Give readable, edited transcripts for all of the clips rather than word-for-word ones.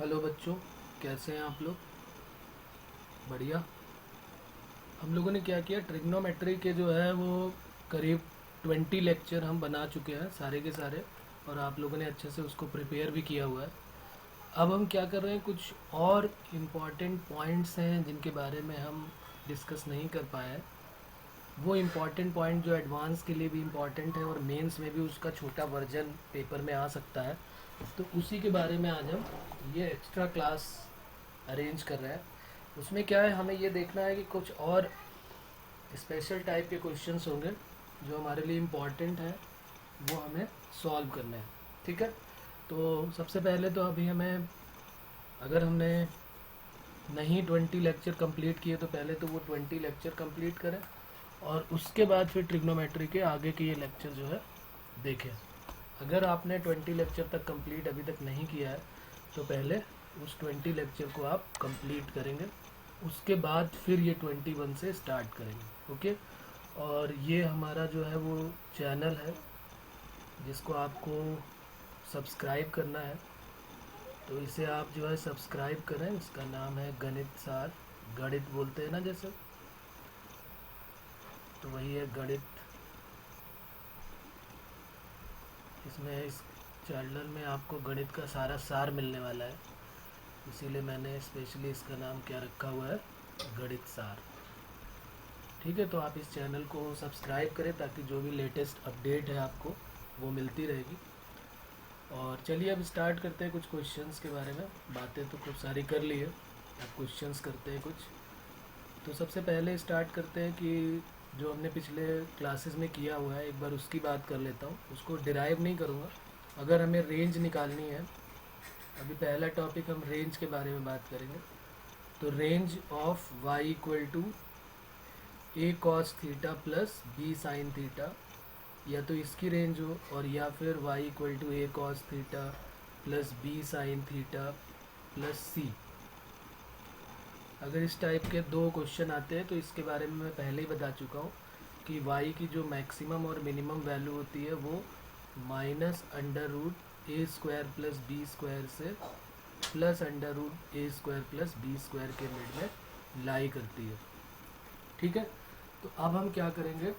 Hello बच्चों, कैसे हैं आप लोग? बढ़िया। हम लोगों ने क्या किया, ट्रिग्नोमेट्री के जो है वो करीब 20 लेक्चर हम बना चुके हैं सारे के सारे, और आप लोगों ने अच्छे से उसको प्रिपेयर भी किया हुआ है। अब हम क्या कर रहे हैं, कुछ और इम्पॉर्टेंट पॉइंट्स हैं जिनके बारे में हम डिस्कस नहीं कर पाए हैं। वो इम्पॉर्टेंट पॉइंट जो एडवांस के लिए भी इम्पॉर्टेंट है और मेंस में भी उसका छोटा वर्जन पेपर में आ सकता है, तो उसी के बारे में आज हम ये एक्स्ट्रा क्लास अरेंज कर रहे हैं। उसमें क्या है, हमें ये देखना है कि कुछ और स्पेशल टाइप के क्वेश्चंस होंगे जो हमारे लिए इम्पॉर्टेंट है, वो हमें सॉल्व करने हैं। ठीक है, तो सबसे पहले तो अभी हमें, अगर हमने नहीं 20 लेक्चर कंप्लीट किए तो पहले तो वो 20 लेक्चर कंप्लीट करें, और उसके बाद फिर ट्रिग्नोमेट्री के आगे के ये लेक्चर जो है देखें। अगर आपने 20 लेक्चर तक कंप्लीट अभी तक नहीं किया है तो पहले उस 20 लेक्चर को आप कंप्लीट करेंगे, उसके बाद फिर ये 21 से स्टार्ट करेंगे। ओके, और ये हमारा जो है वो चैनल है जिसको आपको सब्सक्राइब करना है, तो इसे आप जो है सब्सक्राइब करें। इसका नाम है गणित सार, गणित बोलते हैं ना जैसे, तो वही है गणित। इसमें इस चैनल में आपको गणित का सारा सार मिलने वाला है, इसीलिए मैंने स्पेशली इसका नाम क्या रखा हुआ है, गणित सार। ठीक है, तो आप इस चैनल को सब्सक्राइब करें ताकि जो भी लेटेस्ट अपडेट है आपको वो मिलती रहेगी। और चलिए अब स्टार्ट करते हैं कुछ क्वेश्चंस के बारे में। बातें तो खूब सारी कर ली है, अब क्वेश्चंस करते हैं कुछ। तो सबसे पहले स्टार्ट करते हैं कि जो हमने पिछले क्लासेस में किया हुआ है एक बार उसकी बात कर लेता हूँ, उसको डिराइव नहीं करूँगा। अगर हमें रेंज निकालनी है, अभी पहला टॉपिक हम रेंज के बारे में बात करेंगे। तो range of y equal to A cos theta plus B sine theta, या तो इसकी रेंज हो, और या फिर y equal to A cos theta plus B sine theta plus C. अगर इस टाइप के दो क्वेश्चन आते हैं तो इसके बारे में मैं पहले ही बता चुका हूँ कि y की जो मैक्सिमम और मिनिमम वैल्यू होती है वो माइनस अंडर रूट ए स्क्वायर प्लस बी स्क्वायर से प्लस अंडर रूट ए स्क्वायर प्लस बी स्क्वायर के मिड में लाई करती है। ठीक है, तो अब हम क्या करेंगे,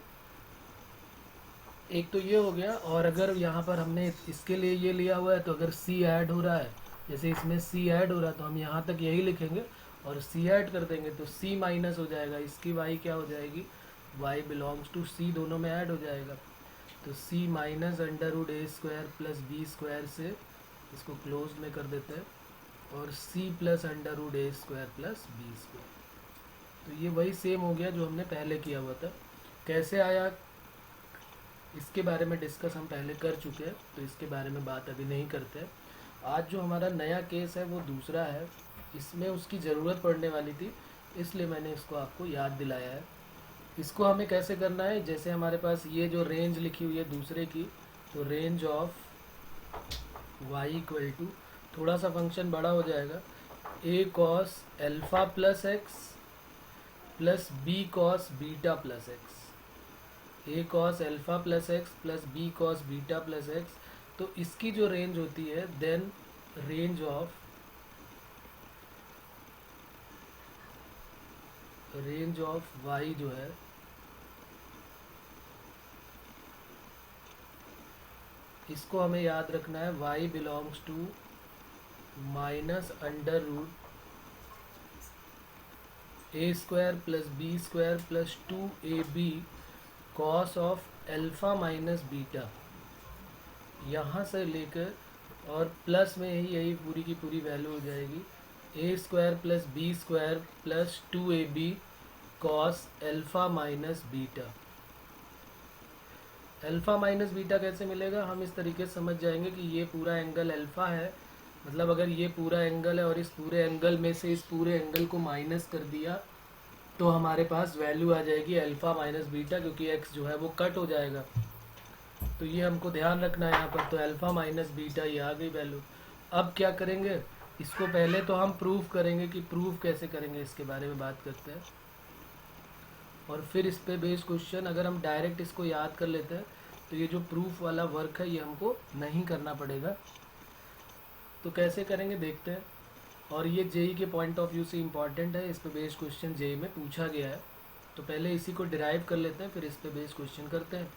एक तो ये हो गया, और अगर यहाँ पर हमने इसके लिए ये लिया हुआ है तो अगर c ऐड हो रहा है, जैसे इसमें c ऐड हो रहा है तो हम यहाँ तक यही लिखेंगे, और c ऐड कर देंगे तो c माइनस हो जाएगा, इसकी y क्या हो जाएगी, y बिलोंग्स टू c, दोनों में ऐड हो जाएगा। तो c माइनस अंडर रूट ए स्क्वायर प्लस बी स्क्वायर से इसको क्लोज में कर देते हैं, और c प्लस अंडर रूट ए स्क्वायर प्लस बी स्क्वायर। तो ये वही सेम हो गया जो हमने पहले किया हुआ था। कैसे आया इसके बारे में डिस्कस हम पहले कर चुके हैं, तो इसके बारे में बात अभी नहीं करते। आज जो हमारा नया केस है वो दूसरा है, इसमें उसकी ज़रूरत पड़ने वाली थी, इसलिए मैंने इसको आपको याद दिलाया है। इसको हमें कैसे करना है, जैसे हमारे पास ये जो रेंज लिखी हुई है दूसरे की, तो range of y equal to, थोड़ा सा फंक्शन बड़ा हो जाएगा, a cos alpha plus x plus B cos beta plus x, a cos alpha plus x plus B cos beta plus x. तो इसकी जो रेंज होती है, देन रेंज ऑफ वाई जो है, इसको हमें याद रखना है, y belongs to minus under root A square plus B square plus 2ab cos of alpha minus beta, यहाँ से लेकर और प्लस में यही पूरी की पूरी वैल्यू हो जाएगी, A square plus B square plus 2ab cos alpha minus beta. Alpha minus beta कैसे मिलेगा, हम इस तरीके से समझ जाएंगे कि ये पूरा एंगल अल्फ़ा है, मतलब अगर ये पूरा एंगल है और इस पूरे एंगल में से इस पूरे एंगल को माइनस कर दिया तो हमारे पास वैल्यू आ जाएगी अल्फ़ा माइनस बीटा, क्योंकि एक्स जो है वो कट हो जाएगा। तो ये हमको ध्यान रखना है यहाँ पर, तो अल्फ़ा माइनस बीटा ये आ गई वैल्यू। अब क्या करेंगे, इसको पहले तो हम प्रूफ करेंगे, कि प्रूफ कैसे करेंगे इसके बारे में बात करते हैं, और फिर इस पे बेस्ड क्वेश्चन। अगर हम डायरेक्ट इसको याद कर लेते हैं तो ये जो प्रूफ वाला वर्क है ये हमको नहीं करना पड़ेगा। तो कैसे करेंगे देखते हैं। और ये जेई के पॉइंट ऑफ व्यू से इम्पॉर्टेंट है, इस पे बेस्ड क्वेश्चन जेई में पूछा गया है। तो पहले इसी को डिराइव कर लेते हैं, फिर इस पे बेस्ड क्वेश्चन करते हैं।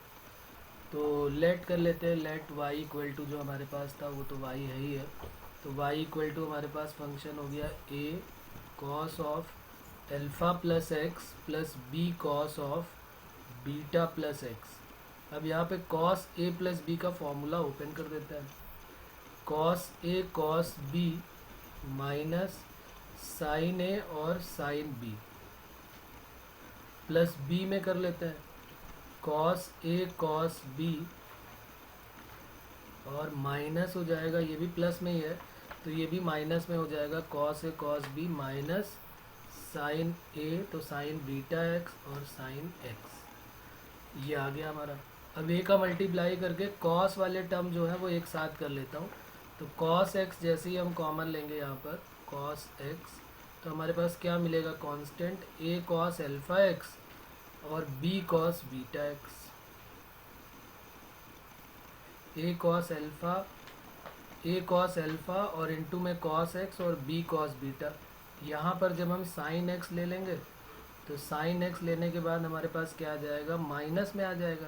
तो लेट कर लेते हैं, लेट वाई इक्वल टू, जो हमारे पास था वो तो वाई है ही है, तो वाई इक्वल टू हमारे पास फंक्शन हो गया A cos of alpha plus x plus B cos of beta plus x. अब यहाँ पे कॉस ए प्लस बी का फॉर्मूला ओपन कर देते हैं, cos A cos B minus sine A और साइन बी, प्लस बी में कर लेते हैं कॉस ए कॉस बी, और माइनस हो जाएगा, ये भी प्लस में ही है तो ये भी माइनस में हो जाएगा, cos A cos B minus sine ए, तो साइन बीटा एक्स और साइन एक्स, ये आ गया हमारा। अब ए का मल्टीप्लाई करके कॉस वाले टर्म जो है वो एक साथ कर लेता हूँ, तो कॉस एक्स जैसे ही हम कॉमन लेंगे यहाँ पर कॉस एक्स, तो हमारे पास क्या मिलेगा कांस्टेंट, ए कॉस एल्फ़ा एक्स और B cos beta x, a cos alpha और इनटू में कॉस एक्स और बी कॉस बीटा। यहाँ पर जब हम साइन एक्स ले लेंगे तो साइन एक्स लेने के बाद हमारे पास क्या आ जाएगा, माइनस में आ जाएगा,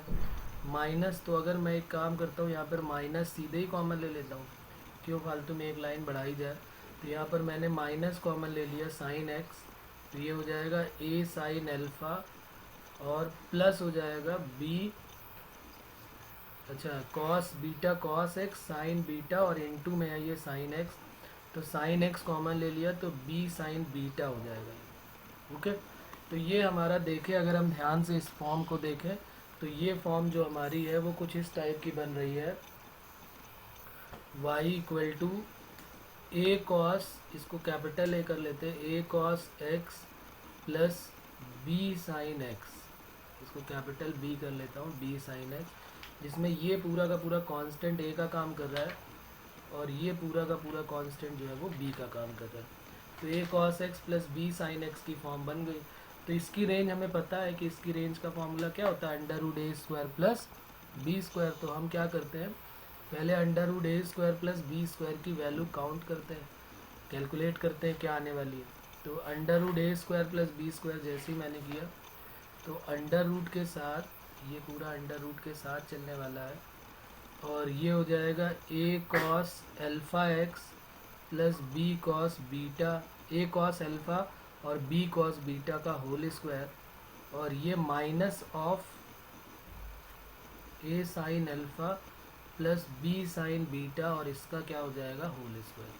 माइनस, तो अगर मैं एक काम करता हूँ यहाँ पर माइनस सीधे ही कॉमन ले लेता हूँ, क्यों फालतू में एक लाइन बढ़ाई जाए। तो यहाँ पर मैंने माइनस कॉमन ले लिया साइन एक्स, तो ये हो जाएगा ए साइन एल्फ़ा और प्लस हो जाएगा बी, अच्छा cos beta cos x sign beta और इनटू में है ये साइन एक्स, तो साइन एक्स कॉमन ले लिया तो बी साइन बीटा हो जाएगा। ओके, तो ये हमारा देखें, अगर हम ध्यान से इस फॉर्म को देखें तो ये फॉर्म जो हमारी है वो कुछ इस टाइप की बन रही है, y equal to A cos, इसको कैपिटल ए कर लेते हैं, A cos x plus B sine x, इसको कैपिटल बी कर लेता हूँ, बी साइन एक्स, जिसमें ये पूरा का पूरा कांस्टेंट ए का काम कर रहा है और ये पूरा का पूरा कांस्टेंट जो है वो बी का काम कर रहा है। तो A cos x plus B sine x की फॉर्म बन गई। तो इसकी रेंज हमें पता है कि इसकी रेंज का फॉर्मूला क्या होता है, अंडर रूट ए स्क्वायर प्लस बी स्क्वायर। तो हम क्या करते हैं, पहले अंडर रूट ए स्क्वायर प्लस बी स्क्वायर की वैल्यू काउंट करते हैं, कैलकुलेट करते हैं क्या आने वाली है। तो अंडर रूट ए स्क्वायर प्लस बी स्क्वायर जैसे ही मैंने किया, तो अंडर रूट के साथ, ये पूरा अंडर रूट के साथ चलने वाला है, और ये हो जाएगा A cos alpha x plus B cos beta, A cos alpha और बी कॉस बीटा का होल स्क्वायर, और ये minus of A sine alpha plus B sine beta, और इसका क्या हो जाएगा होल स्क्वायर।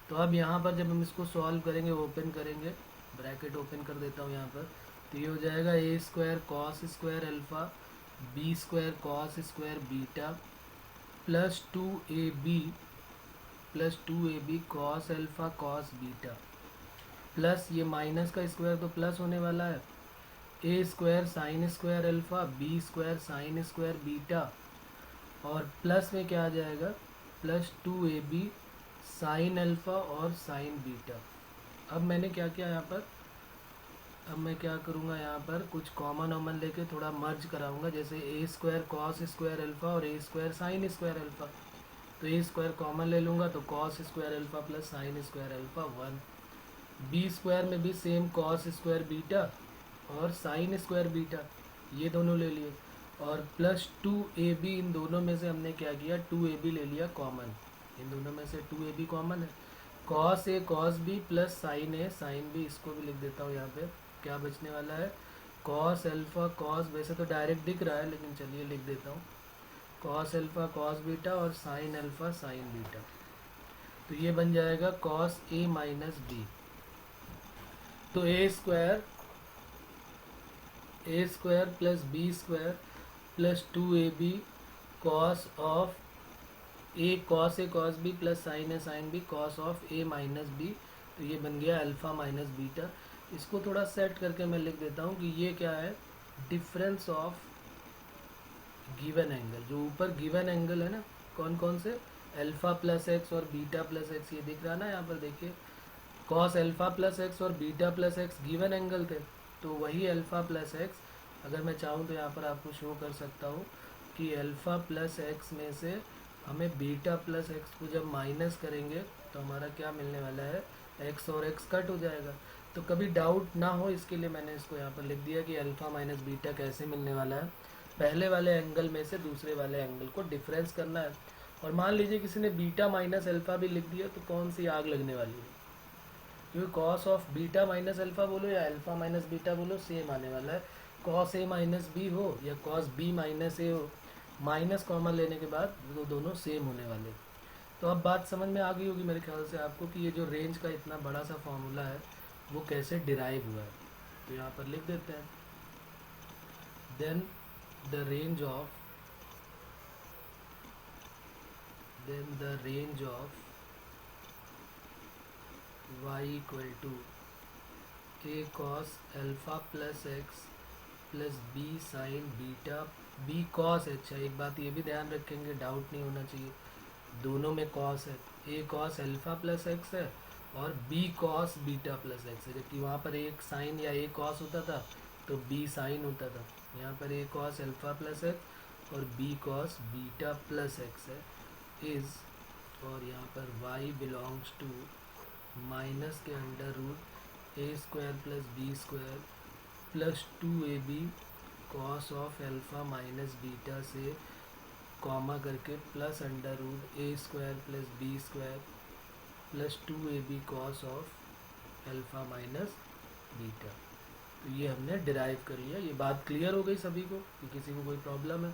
तो अब यहाँ पर जब हम इसको सॉल्व करेंगे, ओपन करेंगे, ब्रैकेट ओपन कर देता हूँ यहाँ पर, तो ये हो जाएगा A square cos square alpha B square cos square beta plus two A B cos alpha cos beta, plus ये माइनस का स्क्वायर तो प्लस होने वाला है, A square sine square alpha B square sine square beta, और plus में क्या आ जाएगा, प्लस 2ab साइन अल्फ़ा और साइन बीटा। अब मैंने क्या किया यहाँ पर, अब मैं क्या करूँगा यहाँ पर, कुछ कॉमन ऑमन लेके थोड़ा मर्ज कराऊंगा, जैसे a square cos square alpha और a square sine square alpha, तो ए स्क्वायर कॉमन ले लूँगा तो cos square alpha plus sine square alpha 1, b square में भी सेम कॉस स्क्वायर बीटा और साइन स्क्वायर बीटा, ये दोनों ले लिए, और प्लस 2ab, इन दोनों में से हमने क्या किया, 2ab ले लिया कॉमन, इन दोनों में से 2ab कॉमन है, cos A cos B plus sine A sine B, इसको भी लिख देता हूँ यहाँ पे, क्या बचने वाला है, कॉस एल्फ़ा कॉस, वैसे तो डायरेक्ट दिख रहा है लेकिन चलिए लिख देता हूँ, कॉस एल्फ़ा कॉस बीटा और साइन अल्फ़ा साइन बीटा, तो ये बन जाएगा कॉस ए माइनस बी। तो ए square plus B square plus 2ab cos of A cos B plus sine A sine B cos of A minus B, तो ये बन गया अल्फ़ा माइनस बीटा। इसको थोड़ा सेट करके मैं लिख देता हूँ कि ये क्या है, डिफरेंस ऑफ गिवन एंगल, जो ऊपर गिवन एंगल है ना, कौन कौन से, अल्फ़ा प्लस एक्स और बीटा प्लस एक्स, ये दिख रहा है ना यहाँ पर, देखिए कॉस अल्फ़ा प्लस एक्स और beta plus x given angle थे, तो वही अल्फ़ा प्लस एक्स, अगर मैं चाहूँ तो यहाँ पर आपको शो कर सकता हूँ कि अल्फ़ा प्लस एक्स में से हमें बीटा प्लस एक्स को जब माइनस करेंगे तो हमारा क्या मिलने वाला है, एक्स और एक्स कट हो जाएगा। तो कभी डाउट ना हो इसके लिए मैंने इसको यहाँ पर लिख दिया कि अल्फ़ा माइनस बीटा कैसे मिलने वाला है। पहले वाले एंगल में से दूसरे वाले एंगल को डिफरेंस करना है। और मान लीजिए किसी ने बीटा माइनस अल्फ़ा भी लिख दिया तो कौन सी आग लगने वाली है, क्योंकि cos of beta minus alpha बोलो या अल्फ़ा माइनस बीटा बोलो सेम आने वाला है। कॉस ए माइनस बी हो या कॉस बी माइनस ए हो, माइनस कॉमन लेने के बाद वो दोनों सेम होने वाले। तो अब बात समझ में आ गई होगी मेरे ख्याल से आपको कि ये जो रेंज का इतना बड़ा सा फॉर्मूला है वो कैसे डिराइव हुआ है। तो यहाँ पर लिख देते हैं, then the range of y equal to a cos alpha plus x plus B sine beta b cos. अच्छा एक बात ये भी ध्यान रखेंगे, डाउट नहीं होना चाहिए, दोनों में कॉस है। ए कॉस अल्फ़ा प्लस एक्स है और B cos beta plus x है, जबकि वहाँ पर एक साइन या ए कॉस होता था तो बी साइन होता था। यहाँ पर a cos alpha plus x और B cos beta plus x है इज़, और यहाँ पर y बिलोंग्स टू माइनस के under root A square plus B square plus 2ab cos of alpha minus beta से कॉमा करके plus under root A square plus B square plus 2ab cos of alpha minus beta. तो ये हमने derive कर लिया। ये बात clear हो गई सभी को कि किसी को कोई प्रॉब्लम है?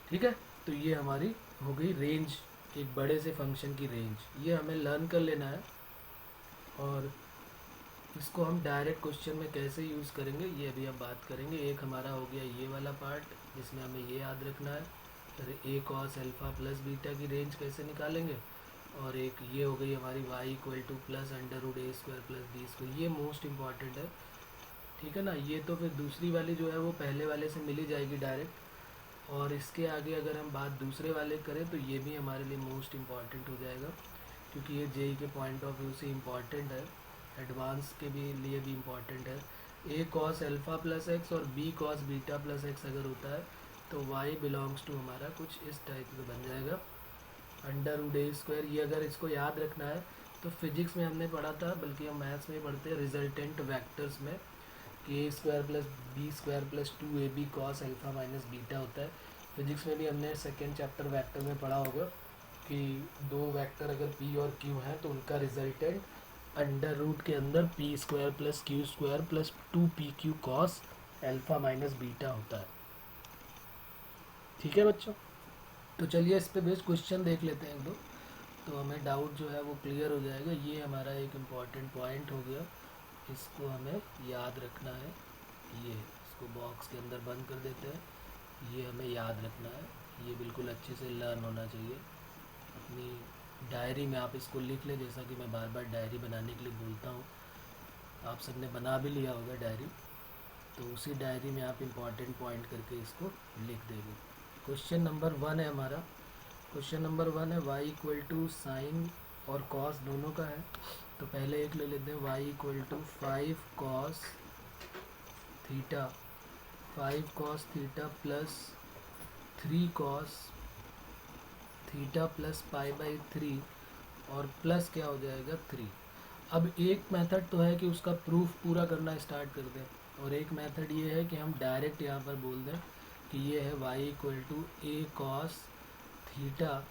ठीक है, तो ये हमारी हो गई रेंज, एक बड़े से फंक्शन की रेंज। ये हमें लर्न कर लेना है और इसको हम डायरेक्ट क्वेश्चन में कैसे यूज़ करेंगे ये अभी अब बात करेंगे। एक हमारा हो गया ये वाला पार्ट जिसमें हमें ये याद रखना है, ए कॉस अल्फ़ा प्लस बीटा की रेंज कैसे निकालेंगे, और एक ये हो गई हमारी y equal to plus under root A square plus B square. ये मोस्ट इम्पॉर्टेंट है, ठीक है ना। ये तो फिर दूसरी वाली जो है वो पहले वाले से मिली जाएगी डायरेक्ट, और इसके आगे अगर हम बात दूसरे वाले करें तो ये भी हमारे लिए मोस्ट इम्पॉर्टेंट हो जाएगा, क्योंकि ये जेई के पॉइंट ऑफ व्यू से इम्पॉर्टेंट है, एडवांस के भी लिए भी इम्पॉर्टेंट है। ए कॉस अल्फ़ा प्लस एक्स और B cos beta plus x अगर होता है तो y बिलोंग्स टू हमारा कुछ इस टाइप का बन जाएगा, अंडर रूट ए स्क्वायर। ये अगर इसको याद रखना है तो फिजिक्स में हमने पढ़ा था, बल्कि हम मैथ्स में पढ़ते हैं रिजल्टेंट वेक्टर्स में, कि A square plus B square plus 2ab cos alpha minus beta होता है। फिजिक्स में भी हमने सेकेंड चैप्टर वेक्टर में पढ़ा होगा कि दो वेक्टर अगर p और q हैं तो उनका रिजल्टेंट अंडर रूट के अंदर p square plus q square plus 2pq cos alpha minus beta होता है। ठीक है बच्चों, तो चलिए इस पे बेस्ड क्वेश्चन देख लेते हैं एक दो, तो हमें डाउट जो है वो क्लियर हो जाएगा। ये हमारा एक इम्पॉर्टेंट पॉइंट हो गया, इसको हमें याद रखना है। ये इसको बॉक्स के अंदर बंद कर देते हैं, ये हमें याद रखना है, ये बिल्कुल अच्छे से लर्न होना चाहिए। अपनी डायरी में आप इसको लिख लें, जैसा कि मैं बार बार डायरी बनाने के लिए बोलता हूँ। आप सबने बना भी लिया होगा डायरी, तो उसी डायरी में आप इम्पॉर्टेंट पॉइंट करके इसको लिख देंगे। क्वेश्चन नंबर 1 है हमारा, क्वेश्चन नंबर 1 है y इक्वल टू साइन और कॉस दोनों का है। तो पहले एक ले लेते हैं, y equal to 5 cos theta, 5 cos theta plus 3 cos theta plus pi by 3, और प्लस क्या हो जाएगा 3। अब एक मेथड तो है कि उसका प्रूफ पूरा करना स्टार्ट कर दें, और एक मेथड ये है कि हम डायरेक्ट यहाँ पर बोल दें कि ये है y equal to A cos theta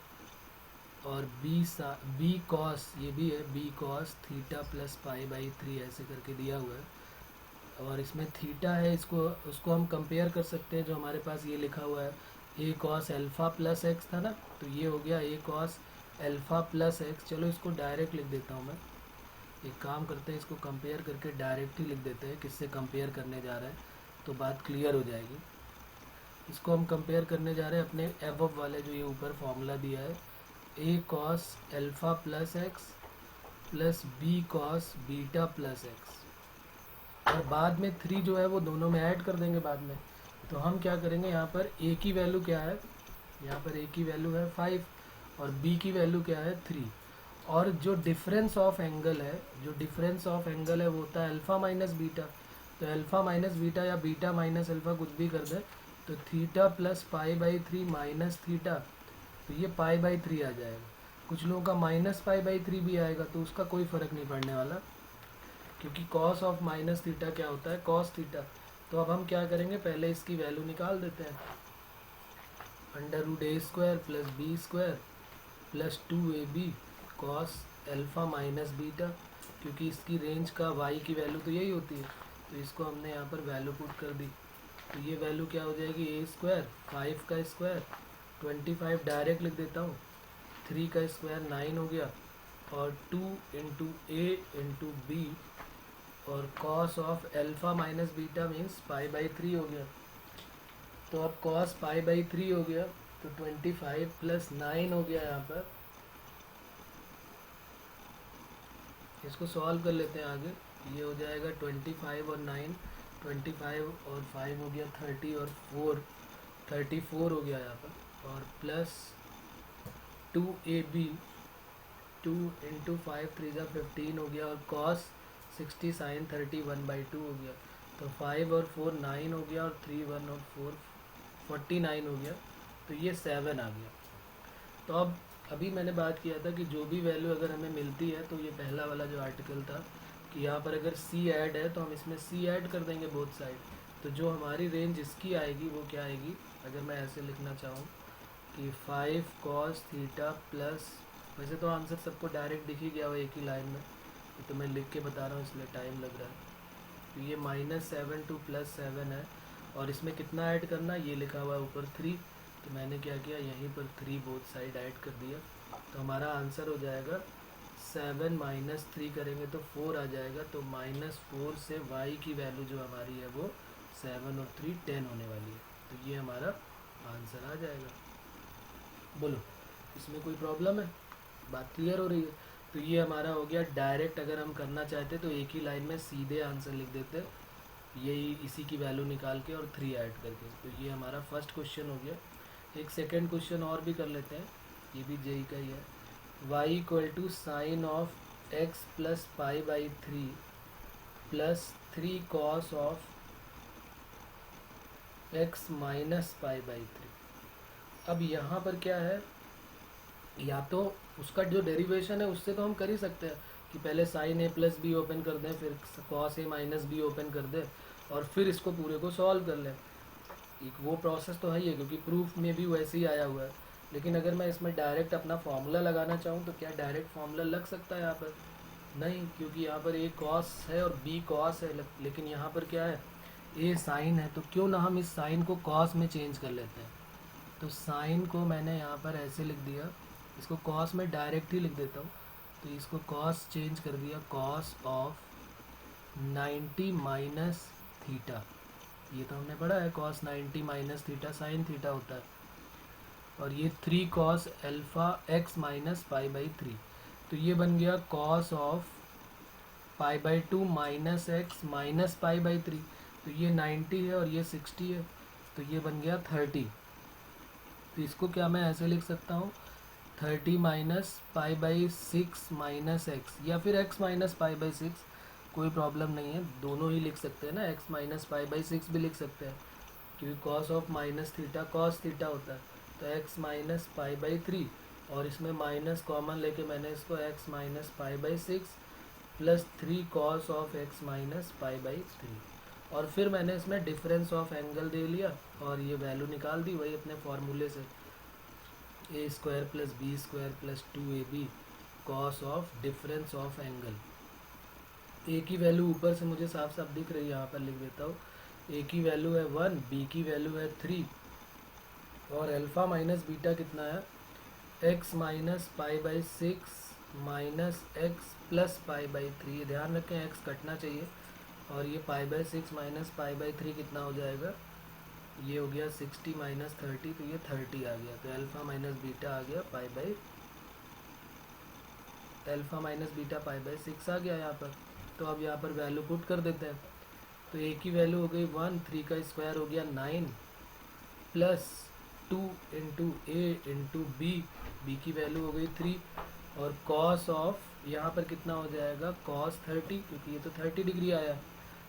और बी कॉस, ये भी है b cos theta plus pi by 3, ऐसे करके दिया हुआ है। और इसमें थीटा है, उसको हम कंपेयर कर सकते हैं, जो हमारे पास ये लिखा हुआ है ए कॉस अल्फ़ा प्लस एक्स था ना, तो ये हो गया A cos alpha plus x. चलो इसको डायरेक्ट लिख देता हूँ मैं, एक काम करते हैं इसको कंपेयर करके डायरेक्ट ही लिख देते हैं, किससे कंपेयर करने जा रहे हैं तो बात क्लियर हो जाएगी। इसको हम कंपेयर करने जा रहे हैं अपने एबव वाले जो ये ऊपर फॉर्मूला दिया है, ए cos alpha plus x plus B cos beta plus x, और बाद में 3 जो है वो दोनों में ऐड कर देंगे बाद में। तो हम क्या करेंगे, यहाँ पर ए की वैल्यू क्या है, यहाँ पर ए की वैल्यू है 5 और बी की वैल्यू क्या है 3, और जो डिफरेंस ऑफ एंगल है, वो होता है अल्फ़ा माइनस बीटा। तो अल्फ़ा माइनस बीटा या बीटा माइनस अल्फ़ा कुछ भी कर दे, तो theta plus pi by 3 minus theta, तो ये पाई बाई 3 आ जाएगा। कुछ लोगों का -π/3 भी आएगा, तो उसका कोई फ़र्क नहीं पड़ने वाला, क्योंकि कॉस ऑफ माइनस थीटा क्या होता है, कॉस थीटा। तो अब हम क्या करेंगे, पहले इसकी वैल्यू निकाल देते हैं। √a² + b² + 2ab cos alpha minus beta, क्योंकि इसकी रेंज का y की वैल्यू तो यही होती है, तो इसको हमने यहाँ पर वैल्यू पुट कर दी। तो ये वैल्यू क्या हो जाएगी, a², 5 का स्क्वायर, 25 डायरेक्ट लिख देता हूँ, 3 का स्क्वायर 9 हो गया, और 2 इंटू a इंटू बी, और cos of alpha minus beta means π/3 हो गया। तो अब कॉस π/3 हो गया, तो 25 + 9 हो गया यहाँ पर। इसको सॉल्व कर लेते हैं आगे। ये हो जाएगा 25 और 9, 25 और 5 हो गया 30, और 4 34 हो गया यहाँ पर, और प्लस 2ab, 2 इंटू 5 3 × 15 हो गया, और कॉस 60 साइन 30 1/2 हो गया। तो 5 और 4 9 हो गया, और 3 1 और 4 49 हो गया। तो ये 7 आ गया। तो अब अभी मैंने बात किया था कि जो भी वैल्यू अगर हमें मिलती है, तो ये पहला वाला जो आर्टिकल था कि यहाँ पर अगर सी ऐड है तो हम इसमें सी ऐड कर देंगे बोथ साइड। तो जो हमारी रेंज इसकी आएगी वो क्या आएगी, अगर मैं ऐसे लिखना चाहूँ कि 5 cos थीटा प्लस, वैसे तो आंसर सबको डायरेक्ट दिख ही गया हो एक ही लाइन में, तो मैं लिख के बता रहा हूँ इसलिए टाइम लग रहा है। तो ये -7 to +7 है, और इसमें कितना ऐड करना, ये लिखा हुआ है ऊपर 3, तो मैंने क्या किया, यहीं पर 3 बोथ साइड ऐड कर दिया। तो हमारा आंसर हो जाएगा 7 - 3 करेंगे तो 4 आ जाएगा। तो -4 से y की वैल्यू जो हमारी है वो 7 और 3 10 होने वाली है। तो ये हमारा आंसर आ जाएगा। बोलो, इसमें कोई प्रॉब्लम है, बात क्लियर हो रही है। तो ये हमारा हो गया डायरेक्ट। अगर हम करना चाहते तो एक ही लाइन में सीधे आंसर लिख देते, यही इसी की वैल्यू निकाल के और 3 ऐड करके। तो ये हमारा फर्स्ट क्वेश्चन हो गया। एक सेकंड क्वेश्चन और भी कर लेते हैं, ये भी जेई का ही है। y = sine of x + π/3 + 3 cos of x - π/3। अब यहाँ पर क्या है, या तो उसका जो डेरिवेशन है उससे तो हम कर ही सकते हैं कि पहले साइन a + b ओपन कर दें, फिर cos a - b ओपन कर दें, और फिर इसको पूरे को सॉल्व कर लें। एक वो प्रोसेस तो है ही है, क्योंकि प्रूफ में भी वैसे ही आया हुआ है। लेकिन अगर मैं इसमें डायरेक्ट अपना फॉर्मूला लगाना चाहूँ तो क्या डायरेक्ट फॉर्मूला लग सकता है यहाँ पर? नहीं, क्योंकि यहाँ पर a cos है और b cos है, लेकिन यहाँ पर क्या है, a साइन है। तो क्यों ना हम इस साइन को cos में चेंज कर लेते हैं। तो साइन को मैंने यहाँ पर ऐसे लिख दिया, इसको cos में डायरेक्ट ही लिख देता हूँ। तो इसको cos चेंज कर दिया, cos ऑफ 90 माइनस थीटा। ये तो हमने पढ़ा है, cos 90 minus theta sine theta होता है। और ये 3 cos अल्फ़ा x - π/3। तो ये बन गया cos of π/2 minus x minus π/3। तो ये 90 है और ये 60 है, तो ये बन गया 30। तो इसको क्या मैं ऐसे लिख सकता हूँ, 30 माइनस π/6 माइनस x, या फिर x माइनस π/6, कोई प्रॉब्लम नहीं है, दोनों ही लिख सकते हैं ना, x माइनस π/6 भी लिख सकते हैं, क्योंकि cos of minus theta cos theta होता है। तो x माइनस π/3, और इसमें माइनस कॉमन लेके मैंने इसको x minus π/6 + 3 cos of x minus π/3, और फिर मैंने इसमें डिफरेंस ऑफ एंगल दे लिया और ये वैल्यू निकाल दी वही अपने फॉर्मूले से, a² + b² + 2ab cos of difference of angle. a की वैल्यू ऊपर से मुझे साफ साफ दिख रही है, यहाँ पर लिख देता हूँ। a की वैल्यू है 1, b की वैल्यू है 3, और अल्फ़ा माइनस बीटा कितना है, x minus π/6 minus x plus π/3। ध्यान रखें x कटना चाहिए, और ये π/6 माइनस π/3 कितना हो जाएगा, ये हो गया 60 माइनस 30, तो ये 30 आ गया। तो अल्फ़ा माइनस बीटा आ गया अल्फ़ा माइनस बीटा π/6 आ गया यहाँ पर। तो अब यहाँ पर वैल्यू पुट कर देते हैं। तो a की वैल्यू हो गई 1, 3 का स्क्वायर हो गया 9, plus 2 into a into b की वैल्यू हो गई 3, और cos ऑफ यहाँ पर कितना हो जाएगा, cos 30, क्योंकि ये तो 30 डिग्री आया,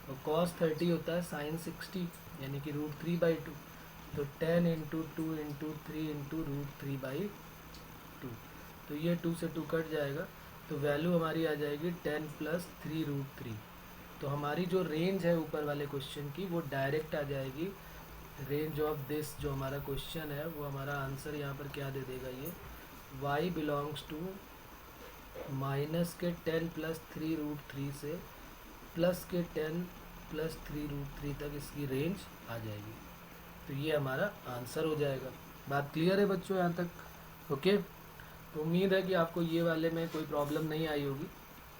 और cos 30 होता है साइन 60, यानी कि √3/2। तो 10 इंटू 2 इंटू 3 इंटू √3/2। तो ये 2 से 2 कट जाएगा, तो वैल्यू हमारी आ जाएगी 10 प्लस 3√3। तो हमारी जो रेंज है ऊपर वाले क्वेश्चन की वो डायरेक्ट आ जाएगी। रेंज ऑफ दिस जो हमारा क्वेश्चन है वो हमारा आंसर यहाँ पर क्या दे देगा, ये y बिलोंग्स टू माइनस के 10 प्लस 3√3 से प्लस के 10 प्लस 3√3 तक इसकी रेंज आ जाएगी। तो ये हमारा आंसर हो जाएगा। बात क्लियर है बच्चों यहाँ तक? ओके, तो उम्मीद है कि आपको ये वाले में कोई प्रॉब्लम नहीं आई होगी।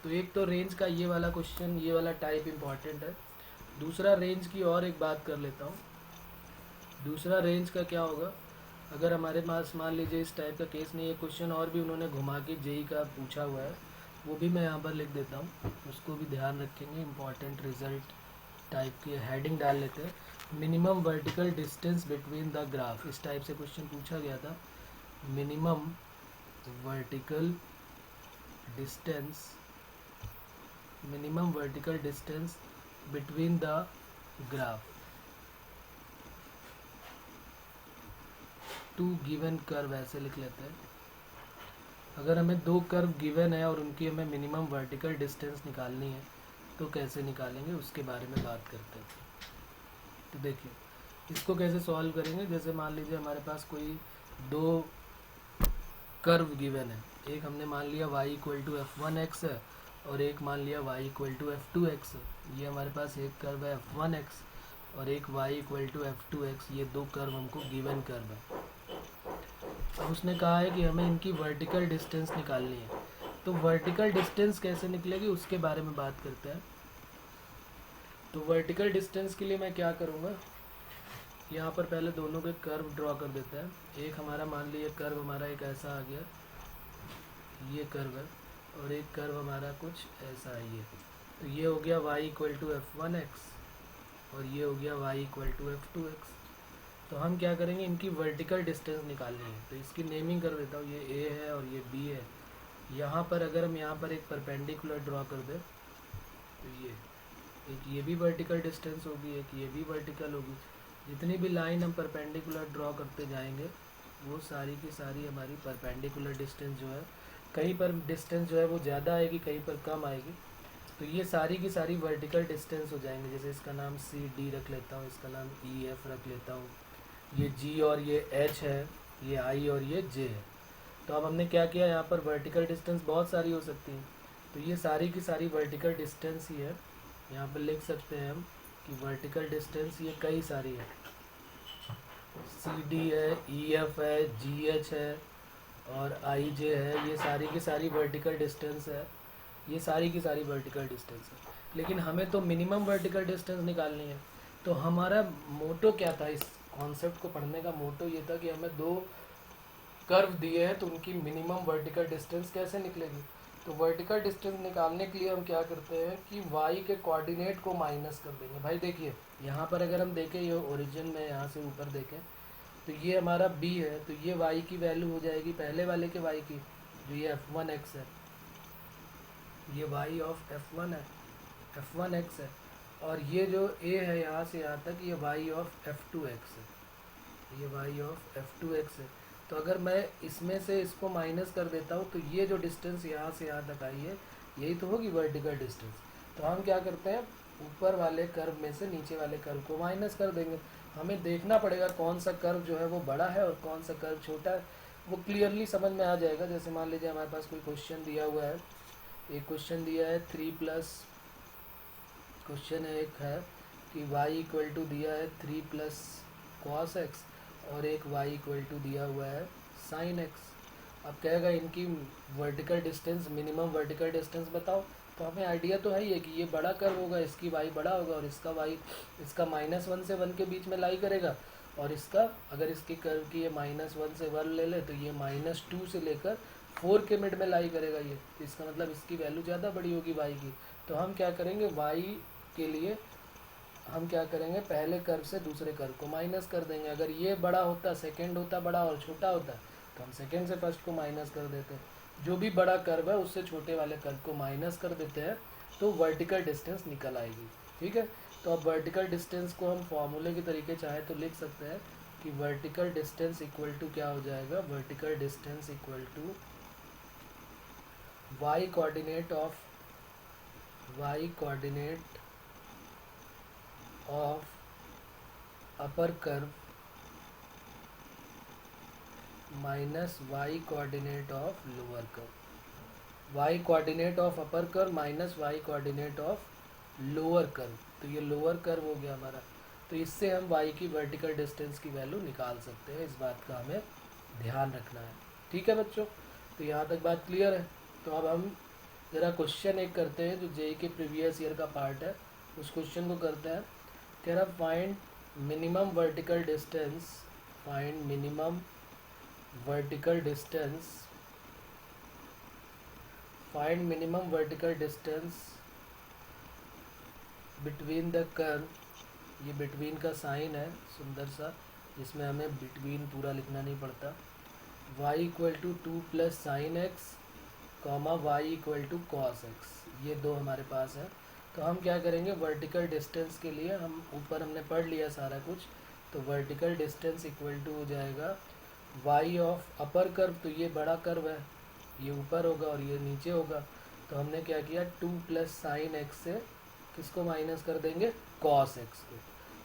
तो एक तो रेंज का ये वाला क्वेश्चन, ये वाला टाइप इम्पॉर्टेंट है। दूसरा रेंज की और एक बात कर लेता हूँ। दूसरा रेंज का क्या होगा, अगर हमारे पास मान लीजिए इस टाइप का केस नहीं है, क्वेश्चन और भी उन्होंने घुमा के जेई का पूछा हुआ है, वो भी मैं यहाँ पर लिख देता हूँ, उसको भी ध्यान रखेंगे। इम्पॉर्टेंट रिजल्ट टाइप की हेडिंग डाल लेते हैं, minimum vertical distance between the graph. इस टाइप से क्वेश्चन पूछा गया था, minimum vertical distance, minimum vertical distance between the graph to given curve, ऐसे लिख लेते हैं। अगर हमें दो कर्व गिवन है और उनकी हमें मिनिमम वर्टिकल डिस्टेंस निकालनी है तो कैसे निकालेंगे उसके बारे में बात करते हैं। तो देखिए इसको कैसे सॉल्व करेंगे। जैसे मान लीजिए हमारे पास कोई दो कर्व गिवन है, एक हमने मान लिया y इक्वल टू f1x है और एक मान लिया y इक्वल टू f2x है। ये हमारे पास एक कर्व है f1x और एक y इक्वल टू f2x, ये दो कर्व हमको गिवन कर्व है। अब उसने कहा है कि हमें इनकी वर्टिकल डिस्टेंस निकालनी है। तो वर्टिकल डिस्टेंस कैसे निकलेगी उसके बारे में बात करते हैं। तो वर्टिकल डिस्टेंस के लिए मैं क्या करूँगा, यहाँ पर पहले दोनों के कर्व ड्रॉ कर देते हैं। एक हमारा मान लीजिए कर्व हमारा एक ऐसा आ गया, ये कर्व है, और एक कर्व हमारा कुछ ऐसा है ये। तो ये हो गया y इक्वल टू f1x और ये हो गया y इक्वल टू f2x। तो हम क्या करेंगे, इनकी वर्टिकल डिस्टेंस निकालनी है। तो इसकी नेमिंग कर देता हूँ, ये a है और ये b है। यहाँ पर अगर हम यहाँ पर एक परपेंडिकुलर ड्रॉ कर दें तो ये भी वर्टिकल डिस्टेंस होगी, एक ये भी वर्टिकल होगी। जितनी भी लाइन हम परपेंडिकुलर ड्रॉ करते जाएंगे वो सारी की सारी हमारी परपेंडिकुलर डिस्टेंस जो है, कहीं पर डिस्टेंस जो है वो ज़्यादा आएगी, कहीं पर कम आएगी। तो ये सारी की सारी वर्टिकल डिस्टेंस हो जाएंगे। जैसे इसका नाम CD रख लेता हूँ, इसका नाम EF रख लेता हूँ, ये G और ये H है, ये I और ये J है। तो अब हमने क्या किया, यहाँ पर वर्टिकल डिस्टेंस बहुत सारी हो सकती है, तो ये सारी की सारी वर्टिकल डिस्टेंस ही है। यहाँ पर लिख सकते हैं हम कि वर्टिकल डिस्टेंस ये कई सारी है, CD है, EF है, GH है और IJ है। ये सारी की सारी वर्टिकल डिस्टेंस है, ये सारी की सारी वर्टिकल डिस्टेंस है। लेकिन हमें तो मिनिमम वर्टिकल डिस्टेंस निकालनी है। तो हमारा मोटो क्या था, इस कॉन्सेप्ट को पढ़ने का मोटो ये था कि हमें दो कर्व दिए हैं तो उनकी मिनिमम वर्टिकल डिस्टेंस कैसे निकलेगी। तो वर्टिकल डिस्टेंस निकालने के लिए हम क्या करते हैं कि y के कोऑर्डिनेट को माइनस कर देंगे। भाई देखिए यहाँ पर अगर हम देखें, ये ओरिजिन में यहाँ से ऊपर देखें तो ये हमारा b है, तो ये y की वैल्यू हो जाएगी पहले वाले के y की, जो ये f1x है, ये y ऑफ f1 है, f1x है। और ये जो a है यहाँ से यहाँ तक, ये y ऑफ f2x है, ये y ऑफ f2x है। तो अगर मैं इसमें से इसको माइनस कर देता हूँ तो ये जो डिस्टेंस यहाँ से यहाँ तक आई है यही तो होगी वर्टिकल डिस्टेंस। तो हम क्या करते हैं, ऊपर वाले कर्व में से नीचे वाले कर्व को माइनस कर देंगे। हमें देखना पड़ेगा कौन सा कर्व जो है वो बड़ा है और कौन सा कर्व छोटा है, वो क्लियरली समझ में आ जाएगा। जैसे मान लीजिए हमारे पास कोई क्वेश्चन दिया हुआ है, एक क्वेश्चन दिया है 3+ क्वेश्चन एक है कि y इक्वल टू दिया है 3+ cos x और एक y इक्वल टू दिया हुआ है sin x। अब कहेगा इनकी vertical distance, minimum vertical distance बताओ। तो हमें आइडिया तो है ही है कि ये बड़ा कर्व होगा, इसकी y बड़ा होगा और इसका y, इसका -1 से 1 के बीच में लाई करेगा, और इसका अगर इसके कर्व की ये -1 से 1 ले ले तो ये -2 से लेकर 4 के मिड में लाई करेगा ये। तो इसका मतलब इसकी वैल्यू ज़्यादा बड़ी होगी y की। तो हम क्या करेंगे, y के लिए हम क्या करेंगे, पहले कर्व से दूसरे कर्व को माइनस कर देंगे। अगर ये बड़ा होता, सेकंड होता बड़ा और छोटा होता, तो हम सेकंड से फर्स्ट को माइनस कर देते। जो भी बड़ा कर्व है उससे छोटे वाले कर्व को माइनस कर देते हैं तो वर्टिकल डिस्टेंस निकल आएगी। ठीक है, तो अब वर्टिकल डिस्टेंस को हम फॉर्मूले के तरीके चाहे तो लिख सकते हैं कि वर्टिकल डिस्टेंस इक्वल टू क्या हो जाएगा, vertical distance equal to y coordinate of upper curve minus y coordinate of lower curve, y coordinate of upper curve minus y coordinate of lower curve. तो ये लोअर कर्व हो गया हमारा। तो इससे हम y की वर्टिकल डिस्टेंस की वैल्यू निकाल सकते हैं, इस बात का हमें ध्यान रखना है। ठीक है बच्चों, तो यहाँ तक बात क्लियर है। तो अब हम ज़रा क्वेश्चन एक करते हैं जो जेईई के प्रीवियस ईयर का पार्ट है, उस क्वेश्चन को करते हैं। कह रहा find minimum vertical distance, find minimum vertical distance, find minimum vertical distance between the curve. ये बिटवीन का साइन है सुंदर सा, जिसमें हमें बिटवीन पूरा लिखना नहीं पड़ता। y equal to 2 plus sine x comma y equal to cos x, ये दो हमारे पास है। तो हम क्या करेंगे, वर्टिकल डिस्टेंस के लिए हम ऊपर हमने पढ़ लिया सारा कुछ, तो वर्टिकल डिस्टेंस इक्वल टू हो जाएगा y ऑफ अपर कर्व। तो ये बड़ा कर्व है, ये ऊपर होगा और ये नीचे होगा। तो हमने क्या किया, 2 प्लस साइन एक्स से किसको माइनस कर देंगे, कॉस एक्स को।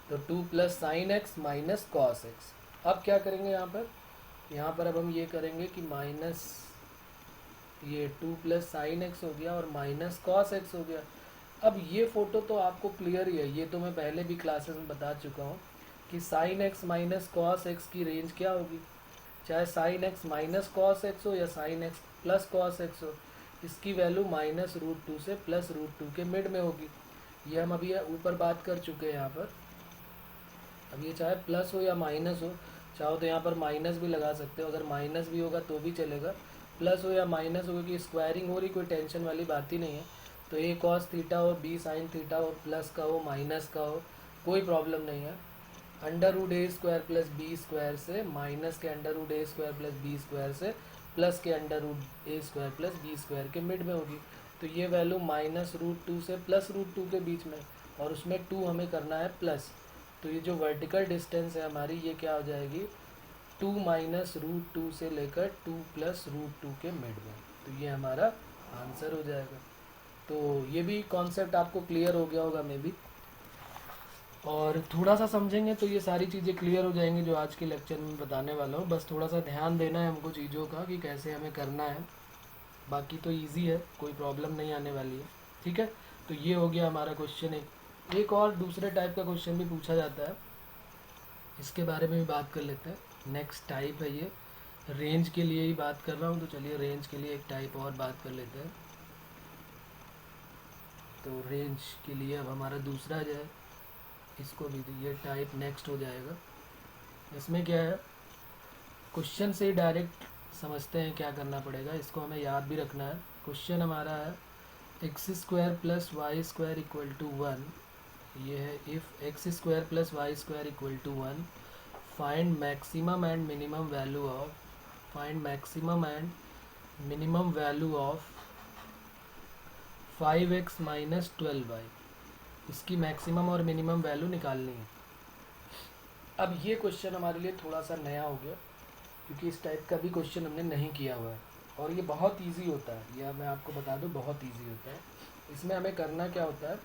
तो 2 plus sine x minus cos x. अब क्या करेंगे यहाँ पर अब हम ये करेंगे कि माइनस ये 2 प्लस साइन एक्स हो गया और माइनस कॉस एक्स हो गया। अब ये फ़ोटो तो आपको क्लियर ही है, ये तो मैं पहले भी क्लासेस में बता चुका हूँ कि sine x minus cos x की रेंज क्या होगी, चाहे sine x minus cos x हो या sine x plus cos x हो, इसकी वैल्यू -√2 से +√2 के मिड में होगी। ये हम अभी ऊपर बात कर चुके हैं यहाँ पर। अब ये चाहे प्लस हो या माइनस हो, चाहो तो यहाँ पर माइनस भी लगा सकते हो, अगर माइनस भी होगा तो भी चलेगा, प्लस हो या माइनस हो, क्योंकि स्क्वायरिंग हो रही, कोई टेंशन वाली बात ही नहीं है। तो ए कॉस थीटा हो, बी साइन थीटा हो, प्लस का हो माइनस का हो, कोई प्रॉब्लम नहीं है। √a² प्लस बी स्क्वायर से माइनस के √a² प्लस बी स्क्वायर से प्लस के √a² प्लस बी स्क्वायर के मिड में होगी। तो ये वैल्यू -√2 से +√2 के बीच में, और उसमें 2 हमें करना है प्लस। तो ये जो वर्टिकल डिस्टेंस है हमारी, ये क्या हो जाएगी, 2 -√2 से लेकर 2 +√2 के मिड में। तो ये हमारा आंसर हो जाएगा। तो ये भी कॉन्सेप्ट आपको क्लियर हो गया होगा मे बी, और थोड़ा सा समझेंगे तो ये सारी चीज़ें क्लियर हो जाएंगी जो आज के लेक्चर में बताने वाला हूँ। बस थोड़ा सा ध्यान देना है हमको चीज़ों का कि कैसे हमें करना है, बाकी तो इजी है, कोई प्रॉब्लम नहीं आने वाली है। ठीक है, तो ये हो गया हमारा क्वेश्चन। एक और दूसरे टाइप का क्वेश्चन भी पूछा जाता है, इसके बारे में भी बात कर लेते हैं। नेक्स्ट टाइप है ये, रेंज के लिए ही बात कर रहा हूँ, तो चलिए रेंज के लिए एक टाइप और बात कर लेते हैं। तो रेंज के लिए अब हमारा दूसरा जो है, इसको भी ये टाइप नेक्स्ट हो जाएगा। इसमें क्या है, क्वेश्चन से ही डायरेक्ट समझते हैं क्या करना पड़ेगा, इसको हमें याद भी रखना है। क्वेश्चन हमारा है x² plus y² equal to 1, ये है if x² plus y² equal to 1 find maximum and minimum value of, find maximum and minimum value of 5x minus 12y। इसकी मैक्सिमम और मिनिमम वैल्यू निकालनी है। अब ये क्वेश्चन हमारे लिए थोड़ा सा नया हो गया, क्योंकि इस टाइप का भी क्वेश्चन हमने नहीं किया हुआ है, और ये बहुत इजी होता है, यह मैं आपको बता दूं बहुत इजी होता है। इसमें हमें करना क्या होता है,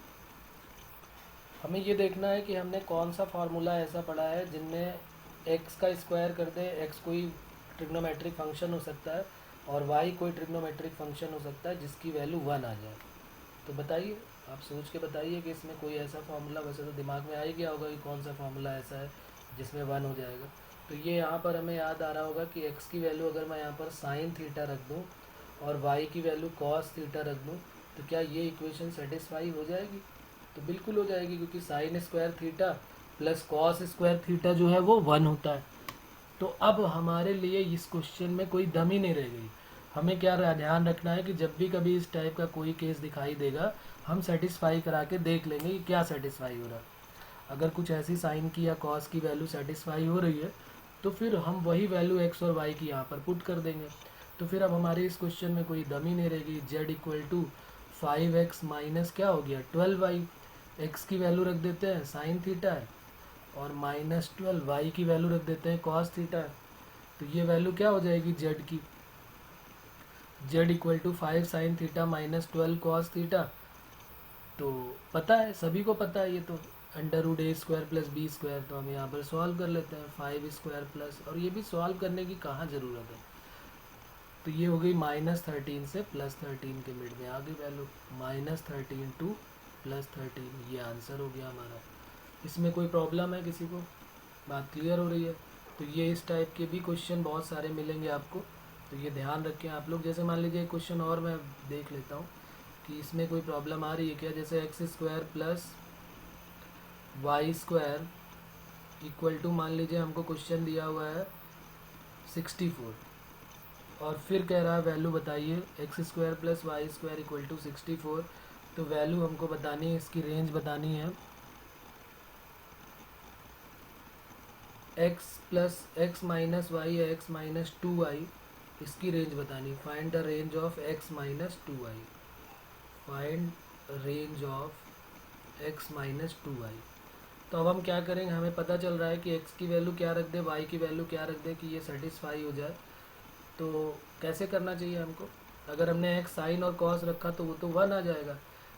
हमें ये देखना है कि हमने कौन सा फार्मूला ऐसा पढ़ा है जिनमें x का स्क्वायर कर दे, x कोई ट्रिग्नोमेट्रिक फंक्शन हो सकता है और y कोई ट्रिग्नोमेट्रिक फंक्शन हो सकता है जिसकी वैल्यू 1 आ जाए। तो बताइए, आप सोच के बताइए कि इसमें कोई ऐसा फार्मूला, वैसे तो दिमाग में आ ही गया होगा कि कौन सा फार्मूला ऐसा है जिसमें 1 हो जाएगा। तो ये यहाँ पर हमें याद आ रहा होगा कि x की वैल्यू अगर मैं यहाँ पर साइन थीटा रख दूँ और y की वैल्यू कॉस थीटा रख दूँ, तो क्या ये इक्वेशन सेटिस्फाई हो जाएगी? तो बिल्कुल हो जाएगी, क्योंकि sine square theta plus cos square theta जो है वो 1 होता है। तो अब हमारे लिए इस क्वेश्चन में कोई दम ही नहीं रह गई। हमें क्या ध्यान रखना है कि जब भी कभी इस टाइप का कोई केस दिखाई देगा, हम सेटिस्फाई करा के देख लेंगे कि क्या सेटिस्फाई हो रहा है। अगर कुछ ऐसी साइन की या कॉस की वैल्यू सेटिस्फाई हो रही है, तो फिर हम वही वैल्यू x और y की यहाँ पर पुट कर देंगे। तो फिर अब हमारे इस क्वेश्चन में कोई दम ही नहीं रहेगी। z equal to 5x minus क्या हो गया 12y, x की वैल्यू रख देते हैं साइन थीटा है, और -12y की वैल्यू रख देते हैं कॉस थीटा है। तो ये वैल्यू क्या हो जाएगी z की, z equal to 5 sine theta minus 12 cos theta, तो पता है, सभी को पता है ये तो, अंडर रूट ए स्क्वायर प्लस बी स्क्वायर। तो हम यहाँ पर सॉल्व कर लेते हैं, 5 स्क्वायर प्लस, और ये भी सॉल्व करने की कहाँ ज़रूरत है। तो ये हो गई -13 से +13 के मिड में आ गई वैल्यू, -13 टू +13, ये आंसर हो गया हमारा। इसमें कोई प्रॉब्लम है किसी को, बात क्लियर हो रही है। तो ये इस टाइप के भी क्वेश्चन बहुत सारे मिलेंगे आपको, तो ये ध्यान रखें आप लोग। जैसे मान लीजिए एक क्वेश्चन और मैं देख लेता हूँ कि इसमें कोई प्रॉब्लम आ रही है क्या। जैसे x square plus y square equal to, मान लीजिए हमको क्वेश्चन दिया हुआ है 64, और फिर कह रहा है वैल्यू बताइए x square plus y square equal to 64। तो वैल्यू हमको बतानी है, इसकी रेंज बतानी है, x plus x minus y या एक्स माइनस 2y, इसकी रेंज बतानी है। Find the range of x minus 2y, find range of x minus 2y। तो अब हम क्या करेंगे, हमें पता चल रहा है कि x की वैल्यू क्या रख दे, y की वैल्यू क्या रख दे कि ये सेटिस्फाई हो जाए। तो कैसे करना चाहिए हमको, अगर हमने x साइन और कॉस रखा तो वो तो 1 आ जाएगा,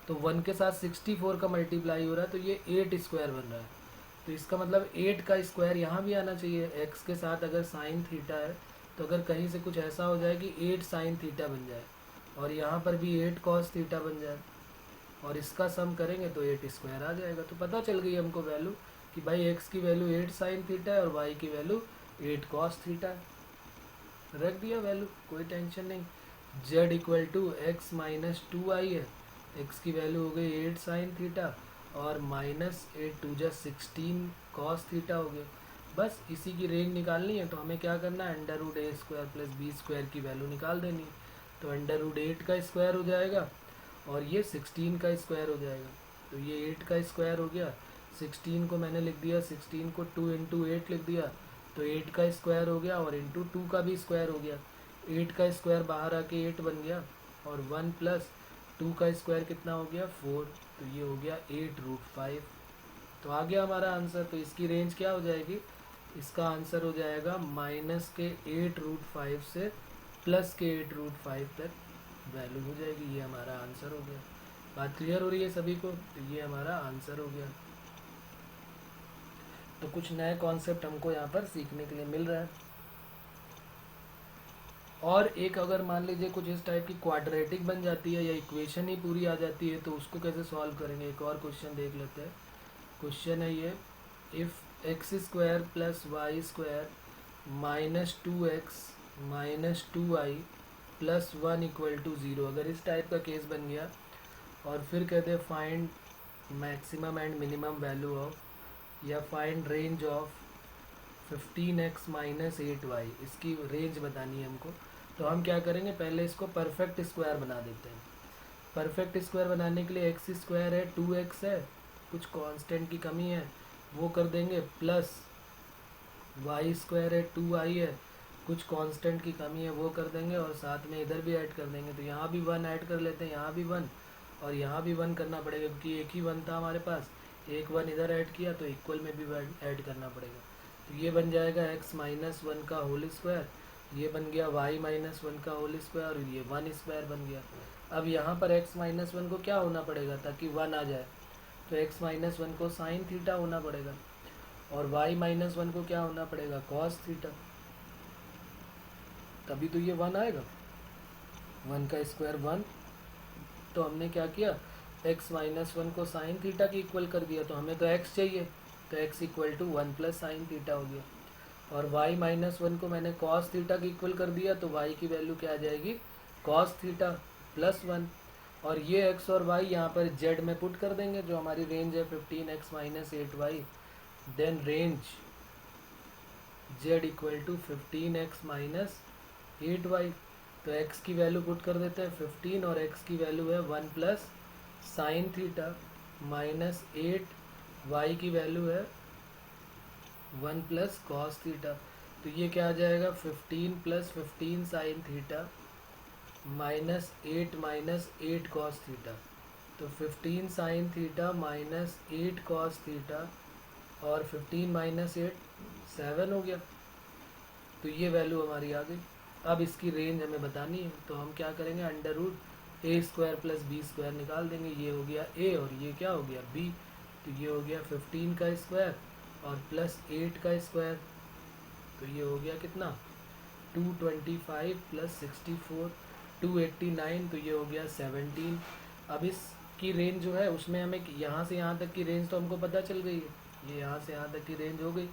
तो 1 के साथ 64 का मल्टीप्लाई हो रहा है, तो ये 8 स्क्वायर बन रहा है। तो इसका मतलब 8 का स्क्वायर यहाँ भी आना चाहिए। x के साथ अगर साइन थीटा है, तो अगर कहीं से कुछ ऐसा हो जाए कि 8 साइन थीटा बन जाए, और यहाँ पर भी 8 कॉस थीटा बन जाए, और इसका सम करेंगे तो 8 स्क्वायर आ जाएगा। तो पता चल गई हमको वैल्यू कि भाई x की वैल्यू 8 साइन थीटा है और y की वैल्यू 8 कॉस थीटा है। रख दिया वैल्यू, कोई टेंशन नहीं। z equal to x minus 2y है, x की वैल्यू हो गई 8 साइन थीटा और -8 टू जा 16 कॉस थीटा हो गया। बस इसी की रेंज निकालनी है, तो हमें क्या करना है, अंडर रूट ए स्क्वायर प्लस बी स्क्वायर की वैल्यू निकाल देनी है। तो अंडर रूट 8 का स्क्वायर हो जाएगा और ये 16 का स्क्वायर हो जाएगा। तो ये 8 का स्क्वायर हो गया, 16 को मैंने लिख दिया, 16 को 2 इंटू 8 लिख दिया, तो 8 का स्क्वायर हो गया और इंटू 2 का भी स्क्वायर हो गया। 8 का स्क्वायर बाहर आके 8 बन गया, और 1 प्लस 2 का स्क्वायर कितना हो गया 4, तो ये हो गया 8√5। तो आ गया हमारा आंसर। तो इसकी रेंज क्या हो जाएगी, इसका आंसर हो जाएगा -8√5 से +8√5 तक वैल्यू हो जाएगी। ये हमारा आंसर हो गया। बात क्लियर हो रही है सभी को, तो ये हमारा आंसर हो गया। तो कुछ नए कॉन्सेप्ट हमको यहाँ पर सीखने के लिए मिल रहा है। और एक अगर मान लीजिए कुछ इस टाइप की क्वाड्रेटिक बन जाती है या इक्वेशन ही पूरी आ जाती है, तो उसको कैसे सॉल्व करेंगे, एक और क्वेश्चन देख लेते हैं। क्वेश्चन है ये, if x square plus y square minus 2x minus 2y plus 1 equal to 0, अगर इस टाइप का केस बन गया, और फिर कहते हैं find maximum and minimum value of, या find range of 15x minus 8y, इसकी रेंज बतानी है हमको। तो हम क्या करेंगे, पहले इसको परफेक्ट स्क्वायर बना देते हैं। परफेक्ट स्क्वायर बनाने के लिए एक्स स्क्वायर है, 2x है, कुछ कांस्टेंट की कमी है वो कर देंगे, प्लस वाई स्क्वायर है, 2y है, कुछ कांस्टेंट की कमी है वो कर देंगे, और साथ में इधर भी ऐड कर देंगे। तो यहाँ भी 1 ऐड कर लेते हैं, यहाँ भी 1 और यहाँ भी 1 करना पड़ेगा, क्योंकि एक ही 1 था हमारे पास, एक 1 इधर ऐड किया तो इक्वल में भी 1 ऐड करना पड़ेगा। तो ये बन जाएगा x माइनस 1 का होल स्क्वायर, ये बन गया y माइनस 1 का होल स्क्वायर, और ये 1 स्क्वायर बन गया। अब यहाँ पर x माइनस 1 को क्या होना पड़ेगा ताकि 1 आ जाए, तो x माइनस 1 को साइन थीटा होना पड़ेगा, और y माइनस 1 को क्या होना पड़ेगा, कॉस थीटा, तभी तो ये 1 आएगा। 1 का स्क्वायर 1, तो हमने क्या किया, x माइनस 1 को साइन थीटा की इक्वल कर दिया, तो हमें तो x चाहिए, तो x equal to 1 plus sine theta हो गया। और y माइनस 1 को मैंने कॉस थीटा की इक्वल कर दिया, तो y की वैल्यू क्या आ जाएगी, कॉस थीटा प्लस 1। और ये x और y यहाँ पर z में पुट कर देंगे, जो हमारी रेंज है 15x minus 8y, then range z equal to 15x minus 8y। तो x की वैल्यू पुट कर देते हैं 15, और x की वैल्यू है 1 plus sine theta minus 8, y की वैल्यू है 1 प्लस कॉस थीटा। तो ये क्या आ जाएगा, 15 plus 15 sign theta minus 8 cos theta. तो 15 sign theta minus 8 cos theta, और 15 माइनस 8 7 हो गया। तो ये वैल्यू हमारी आ गई। अब इसकी रेंज हमें बतानी है, तो हम क्या करेंगे, अंडर रूट ए स्क्वायर प्लस बी स्क्वायर निकाल देंगे। ये हो गया ए और ये क्या हो गया बी, तो ये हो गया 15 का स्क्वायर और प्लस 8 का स्क्वायर, तो ये हो गया कितना 225 प्लस 64 289, तो ये हो गया 17। अब इसकी रेंज जो है उसमें हमें यहाँ से यहाँ तक की रेंज तो हमको पता चल गई है, ये यहाँ से यहाँ तक की रेंज हो गई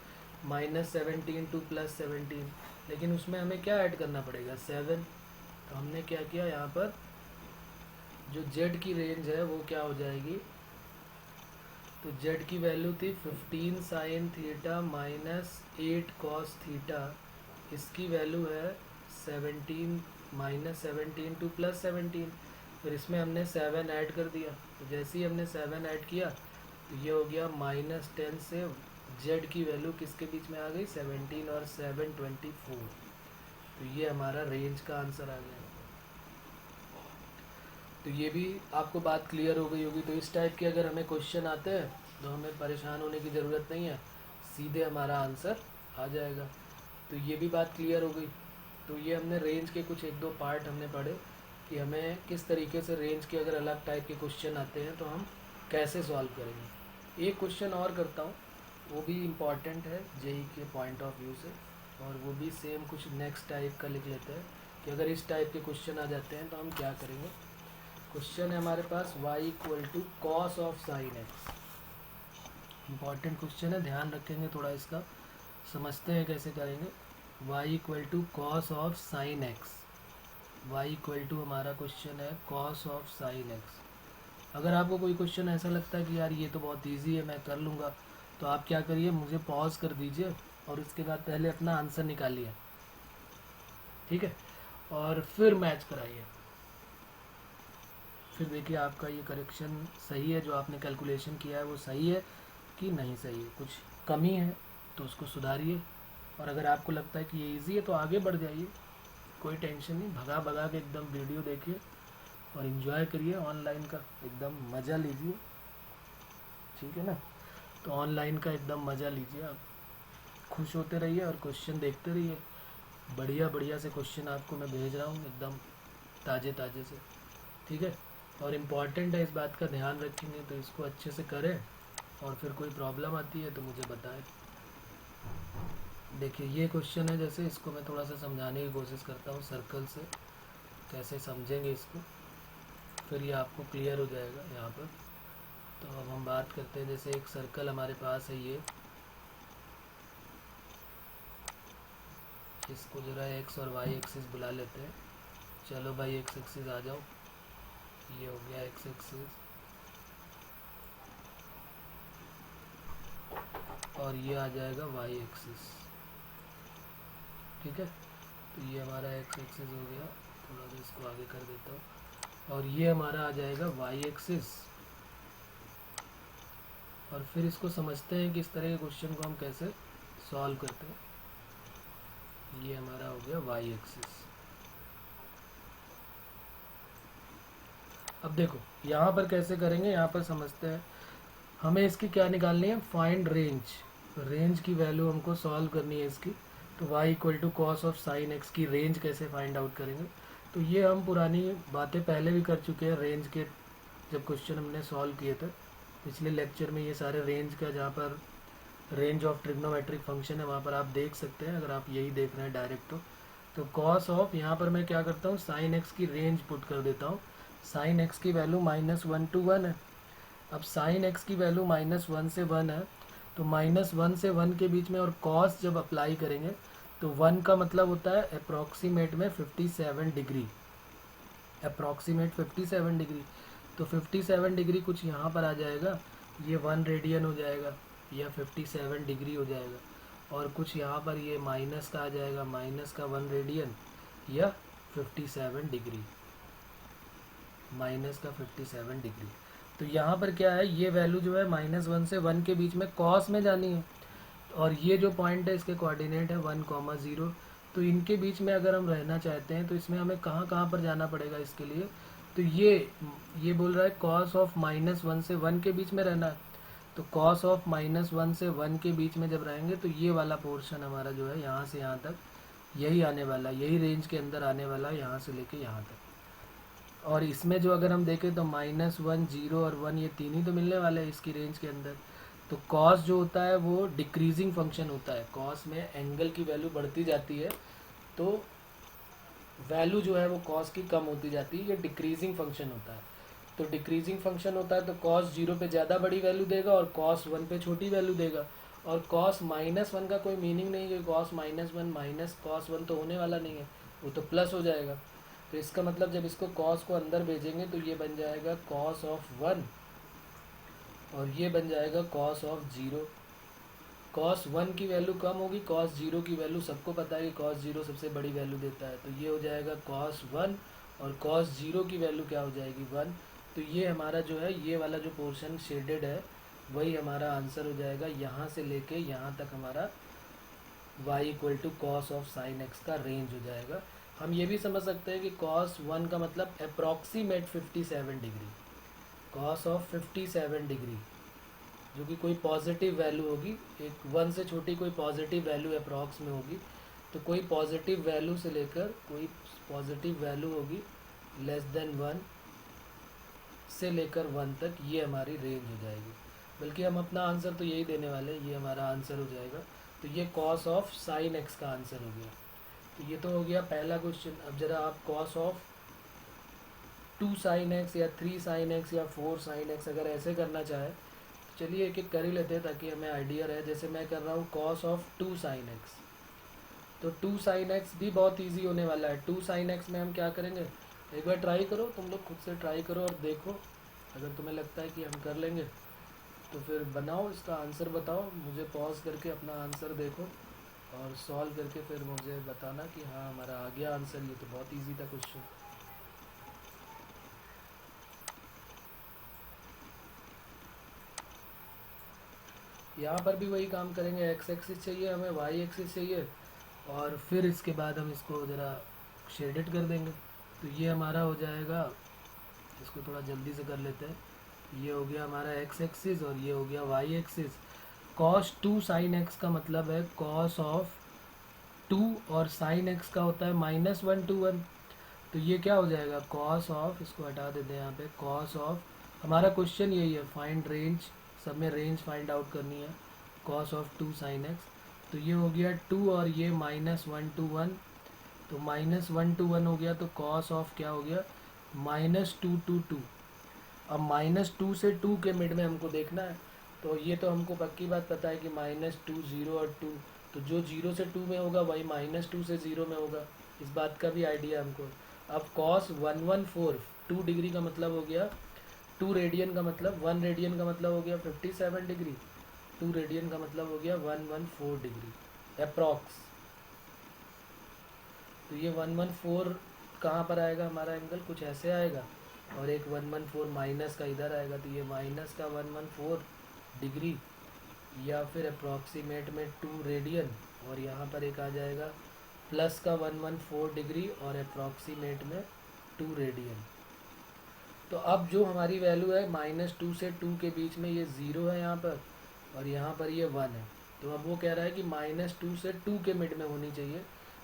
-17 टू +17, लेकिन उसमें हमें क्या ऐड करना पड़ेगा 7। तो हमने क्या किया, यहाँ पर जो z की रेंज है वो क्या हो जाएगी, तो z की वैल्यू थी 15 साइन थीटा -8 कॉस थीटा, इसकी वैल्यू है 17 -17 टू +17, फिर इसमें हमने 7 ऐड कर दिया। तो जैसे ही हमने 7 ऐड किया तो ये हो गया -10 से z की वैल्यू किसके बीच में आ गई 17 और 7 24, तो ये हमारा रेंज का आंसर आ गया। तो ये भी आपको बात क्लियर हो गई होगी। तो इस टाइप के अगर हमें क्वेश्चन आते हैं तो हमें परेशान होने की ज़रूरत नहीं है, सीधे हमारा आंसर आ जाएगा। तो ये भी बात क्लियर हो गई। तो ये हमने रेंज के कुछ 1-2 पार्ट हमने पढ़े कि हमें किस तरीके से रेंज के अगर अलग टाइप के क्वेश्चन आते हैं तो हम कैसे सॉल्व करेंगे। एक क्वेश्चन और करता हूँ, वो भी इम्पॉर्टेंट है जेई के पॉइंट ऑफ व्यू से, और वो भी सेम कुछ नेक्स्ट टाइप का लिख लेते हैं कि अगर इस टाइप के क्वेश्चन आ जाते हैं तो हम क्या करेंगे। क्वेश्चन है हमारे पास y = cos of sine x. Important question है, ध्यान रखेंगे थोड़ा इसका, समझते हैं कैसे करेंगे। y = cos of sine x, y = हमारा क्वेश्चन है cos ऑफ साइन एक्स। अगर आपको कोई क्वेश्चन ऐसा लगता है कि यार ये तो बहुत इजी है मैं कर लूँगा, तो आप क्या करिए, मुझे पॉज कर दीजिए और उसके बाद पहले अपना आंसर निकालिए, ठीक है, और फिर मैच कराइए। फिर देखिए आपका ये करेक्शन सही है, जो आपने कैलकुलेशन किया है वो सही है कि नहीं सही है, कुछ कमी है तो उसको सुधारिए। और अगर आपको लगता है कि ये इजी है तो आगे बढ़ जाइए, कोई टेंशन नहीं, भगा भगा के एकदम वीडियो देखिए और इन्जॉय करिए, ऑनलाइन का एकदम मज़ा लीजिए, ठीक है ना। तो ऑनलाइन का एकदम मज़ा लीजिए, आप खुश होते रहिए और क्वेश्चन देखते रहिए। बढ़िया बढ़िया से क्वेश्चन आपको मैं भेज रहा हूँ एकदम ताज़े ताज़े से, ठीक है। और इम्पॉर्टेंट है, इस बात का ध्यान रखेंगे तो इसको अच्छे से करें, और फिर कोई प्रॉब्लम आती है तो मुझे बताएं। देखिए ये क्वेश्चन है, जैसे इसको मैं थोड़ा सा समझाने की कोशिश करता हूँ सर्कल से, कैसे समझेंगे इसको, फिर ये आपको क्लियर हो जाएगा यहाँ पर। तो अब हम बात करते हैं, जैसे एक सर्कल हमारे पास है ये, इसको जरा एक्स और वाई एक्सिस बुला लेते हैं। चलो भाई एक्स एक्सिस आ जाओ, ये हो गया एक्स एक्सिस और ये आ जाएगा वाई एक्सिस, ठीक है। तो ये हमारा एक्स एक्सिस हो गया, थोड़ा सा इसको आगे कर देता हूँ, और ये हमारा आ जाएगा वाई एक्सिस। और फिर इसको समझते हैं कि इस तरह के क्वेश्चन को हम कैसे सॉल्व करते हैं। ये हमारा हो गया वाई एक्सिस। अब देखो यहाँ पर कैसे करेंगे, यहाँ पर समझते हैं। हमें इसकी क्या निकालनी है, फाइंड रेंज, रेंज की वैल्यू हमको सॉल्व करनी है इसकी। तो y = cos of sine x की रेंज कैसे फाइंड आउट करेंगे, तो ये हम पुरानी बातें पहले भी कर चुके हैं रेंज के, जब क्वेश्चन हमने सॉल्व किए थे पिछले लेक्चर में। ये सारे रेंज का, जहाँ पर रेंज ऑफ ट्रिग्नोमेट्रिक फंक्शन है वहाँ पर आप देख सकते हैं, अगर आप यही देख रहे हैं डायरेक्ट। तो cos ऑफ, यहाँ पर मैं क्या करता हूँ, साइन एक्स की रेंज पुट कर देता हूँ। साइन एक्स की वैल्यू -1 to 1 है। अब साइन एक्स की वैल्यू -1 से 1 है, तो -1 से 1 के बीच में और cos जब अप्लाई करेंगे तो 1 का मतलब होता है अप्रॉक्सीमेट में 57 डिग्री, अप्रॉक्सीमेट 57 डिग्री। तो 57 डिग्री कुछ यहाँ पर आ जाएगा, ये 1 रेडियन हो जाएगा या 57 डिग्री हो जाएगा, और कुछ यहाँ पर ये माइनस का आ जाएगा, माइनस का 1 रेडियन या 57 डिग्री, माइनस का 57 डिग्री। तो यहाँ पर क्या है, ये वैल्यू जो है -1 से 1 के बीच में cos में जानी है, और ये जो पॉइंट है इसके कोऑर्डिनेट है 1, 0। तो इनके बीच में अगर हम रहना चाहते हैं तो इसमें हमें कहाँ कहाँ पर जाना पड़ेगा इसके लिए। तो ये बोल रहा है cos ऑफ -1 से 1 के बीच में रहना है। तो cos ऑफ -1 से 1 के बीच में जब रहेंगे तो ये वाला पोर्शन हमारा जो है यहाँ से यहाँ तक यही आने वाला, यही रेंज के अंदर आने वाला, यहाँ से लेके यहाँ तक। और इसमें जो अगर हम देखें तो -1, 0 और 1 ये तीन ही तो मिलने वाले हैं इसकी रेंज के अंदर। तो कॉस जो होता है वो डिक्रीजिंग फंक्शन होता है, कॉस में एंगल की वैल्यू बढ़ती जाती है, तो वैल्यू जो है वो कॉस की कम होती जाती है, ये डिक्रीजिंग फंक्शन होता है। तो डिक्रीजिंग फंक्शन होता है तो कॉस 0 पे ज़्यादा बड़ी वैल्यू देगा और कॉस 1 पे छोटी वैल्यू देगा। और कॉस -1 का कोई मीनिंग नहीं है कि कॉस -1 माइनस कॉस 1 तो होने वाला नहीं है, वो तो प्लस हो जाएगा। तो इसका मतलब जब इसको कॉस को अंदर भेजेंगे तो ये बन जाएगा कॉस ऑफ 1 और ये बन जाएगा कॉस ऑफ 0। कॉस 1 की वैल्यू कम होगी, कॉस 0 की वैल्यू सबको पता है कि कॉस 0 सबसे बड़ी वैल्यू देता है, तो ये हो जाएगा कॉस 1 और कॉस 0 की वैल्यू क्या हो जाएगी 1। तो ये हमारा जो है ये वाला जो पोर्शन शेडेड है वही हमारा आंसर हो जाएगा। यहाँ से लेके यहाँ तक हमारा y equal to cos of sine x का रेंज हो जाएगा। हम ये भी समझ सकते हैं कि कॉस 1 का मतलब approximate 57 degree, cos of 57 degree जो कि कोई पॉजिटिव वैल्यू होगी, एक 1 से छोटी कोई पॉजिटिव वैल्यू अप्रॉक्स में होगी, तो कोई पॉजिटिव वैल्यू से लेकर कोई पॉजिटिव वैल्यू होगी लेस देन 1 से लेकर 1 तक, ये हमारी रेंज हो जाएगी। बल्कि हम अपना आंसर तो यही देने वाले हैं, ये हमारा आंसर हो जाएगा। तो ये कॉस ऑफ साइन एक्स का आंसर हो गया। तो ये तो हो गया पहला क्वेश्चन। अब जरा आप कॉस ऑफ 2 साइन एक्स या 3 साइन एक्स या 4 साइन एक्स अगर ऐसे करना चाहे तो चलिए एक एक कर ही लेते हैं ताकि हमें आइडिया रहे। जैसे मैं कर रहा हूँ कॉस ऑफ 2 साइन एक्स, तो 2 साइन एक्स भी बहुत इजी होने वाला है। 2 साइन एक्स में हम क्या करेंगे, एक बार ट्राई करो, तुम लोग खुद से ट्राई करो और देखो, अगर तुम्हें लगता है कि हम कर लेंगे तो फिर बनाओ, इसका आंसर बताओ, मुझे पॉज करके अपना आंसर देखो और सॉल्व करके फिर मुझे बताना कि हाँ हमारा आ गया आंसर। ये तो बहुत इजी था क्वेश्चन। यहाँ पर भी वही काम करेंगे, एक्स एक्सिस चाहिए हमें, वाई एक्सिस चाहिए, और फिर इसके बाद हम इसको ज़रा शेडेड कर देंगे। तो ये हमारा हो जाएगा, इसको थोड़ा जल्दी से कर लेते हैं। ये हो गया हमारा एक्स एक्सिस और ये हो गया y axis. Cos 2 sine x का मतलब है कॉस ऑफ 2 और साइन एक्स का होता है -1 to 1। तो ये क्या हो जाएगा कॉस ऑफ, इसको हटा देते हैं यहाँ पे, कॉस ऑफ, हमारा क्वेश्चन यही है फाइंड रेंज, सब में रेंज फाइंड आउट करनी है, कॉस ऑफ 2 साइन एक्स। तो ये हो गया 2 और ये -1 to 1, तो -1 to 1 हो गया, तो कॉस ऑफ क्या हो गया -2 to 2। अब -2 से 2 के मिड में हमको देखना है, तो ये तो हमको पक्की बात पता है कि -2, 0 और 2, तो जो 0 से 2 में होगा वही -2 से 0 में होगा, इस बात का भी आइडिया हमको। अब कॉस 114, 2 डिग्री का मतलब हो गया 2 रेडियन का मतलब 1 रेडियन का मतलब हो गया 57 डिग्री, 2 रेडियन का मतलब हो गया 114 डिग्री अप्रॉक्स। तो ये 114 कहाँ पर आएगा हमारा एंगल, कुछ ऐसे आएगा, और एक 114 माइनस का इधर आएगा, तो ये माइनस का 114 डिग्री या फिर अप्रॉक्सीमेट में 2 रेडियन, और यहाँ पर एक आ जाएगा प्लस का 114 डिग्री और अप्रॉक्सीमेट में 2 रेडियन। तो अब जो हमारी वैल्यू है -2 से 2 के बीच में, ये 0 है यहाँ पर और यहाँ पर ये 1 है। तो अब वो कह रहा है कि -2 से 2 के मिड में होनी चाहिए।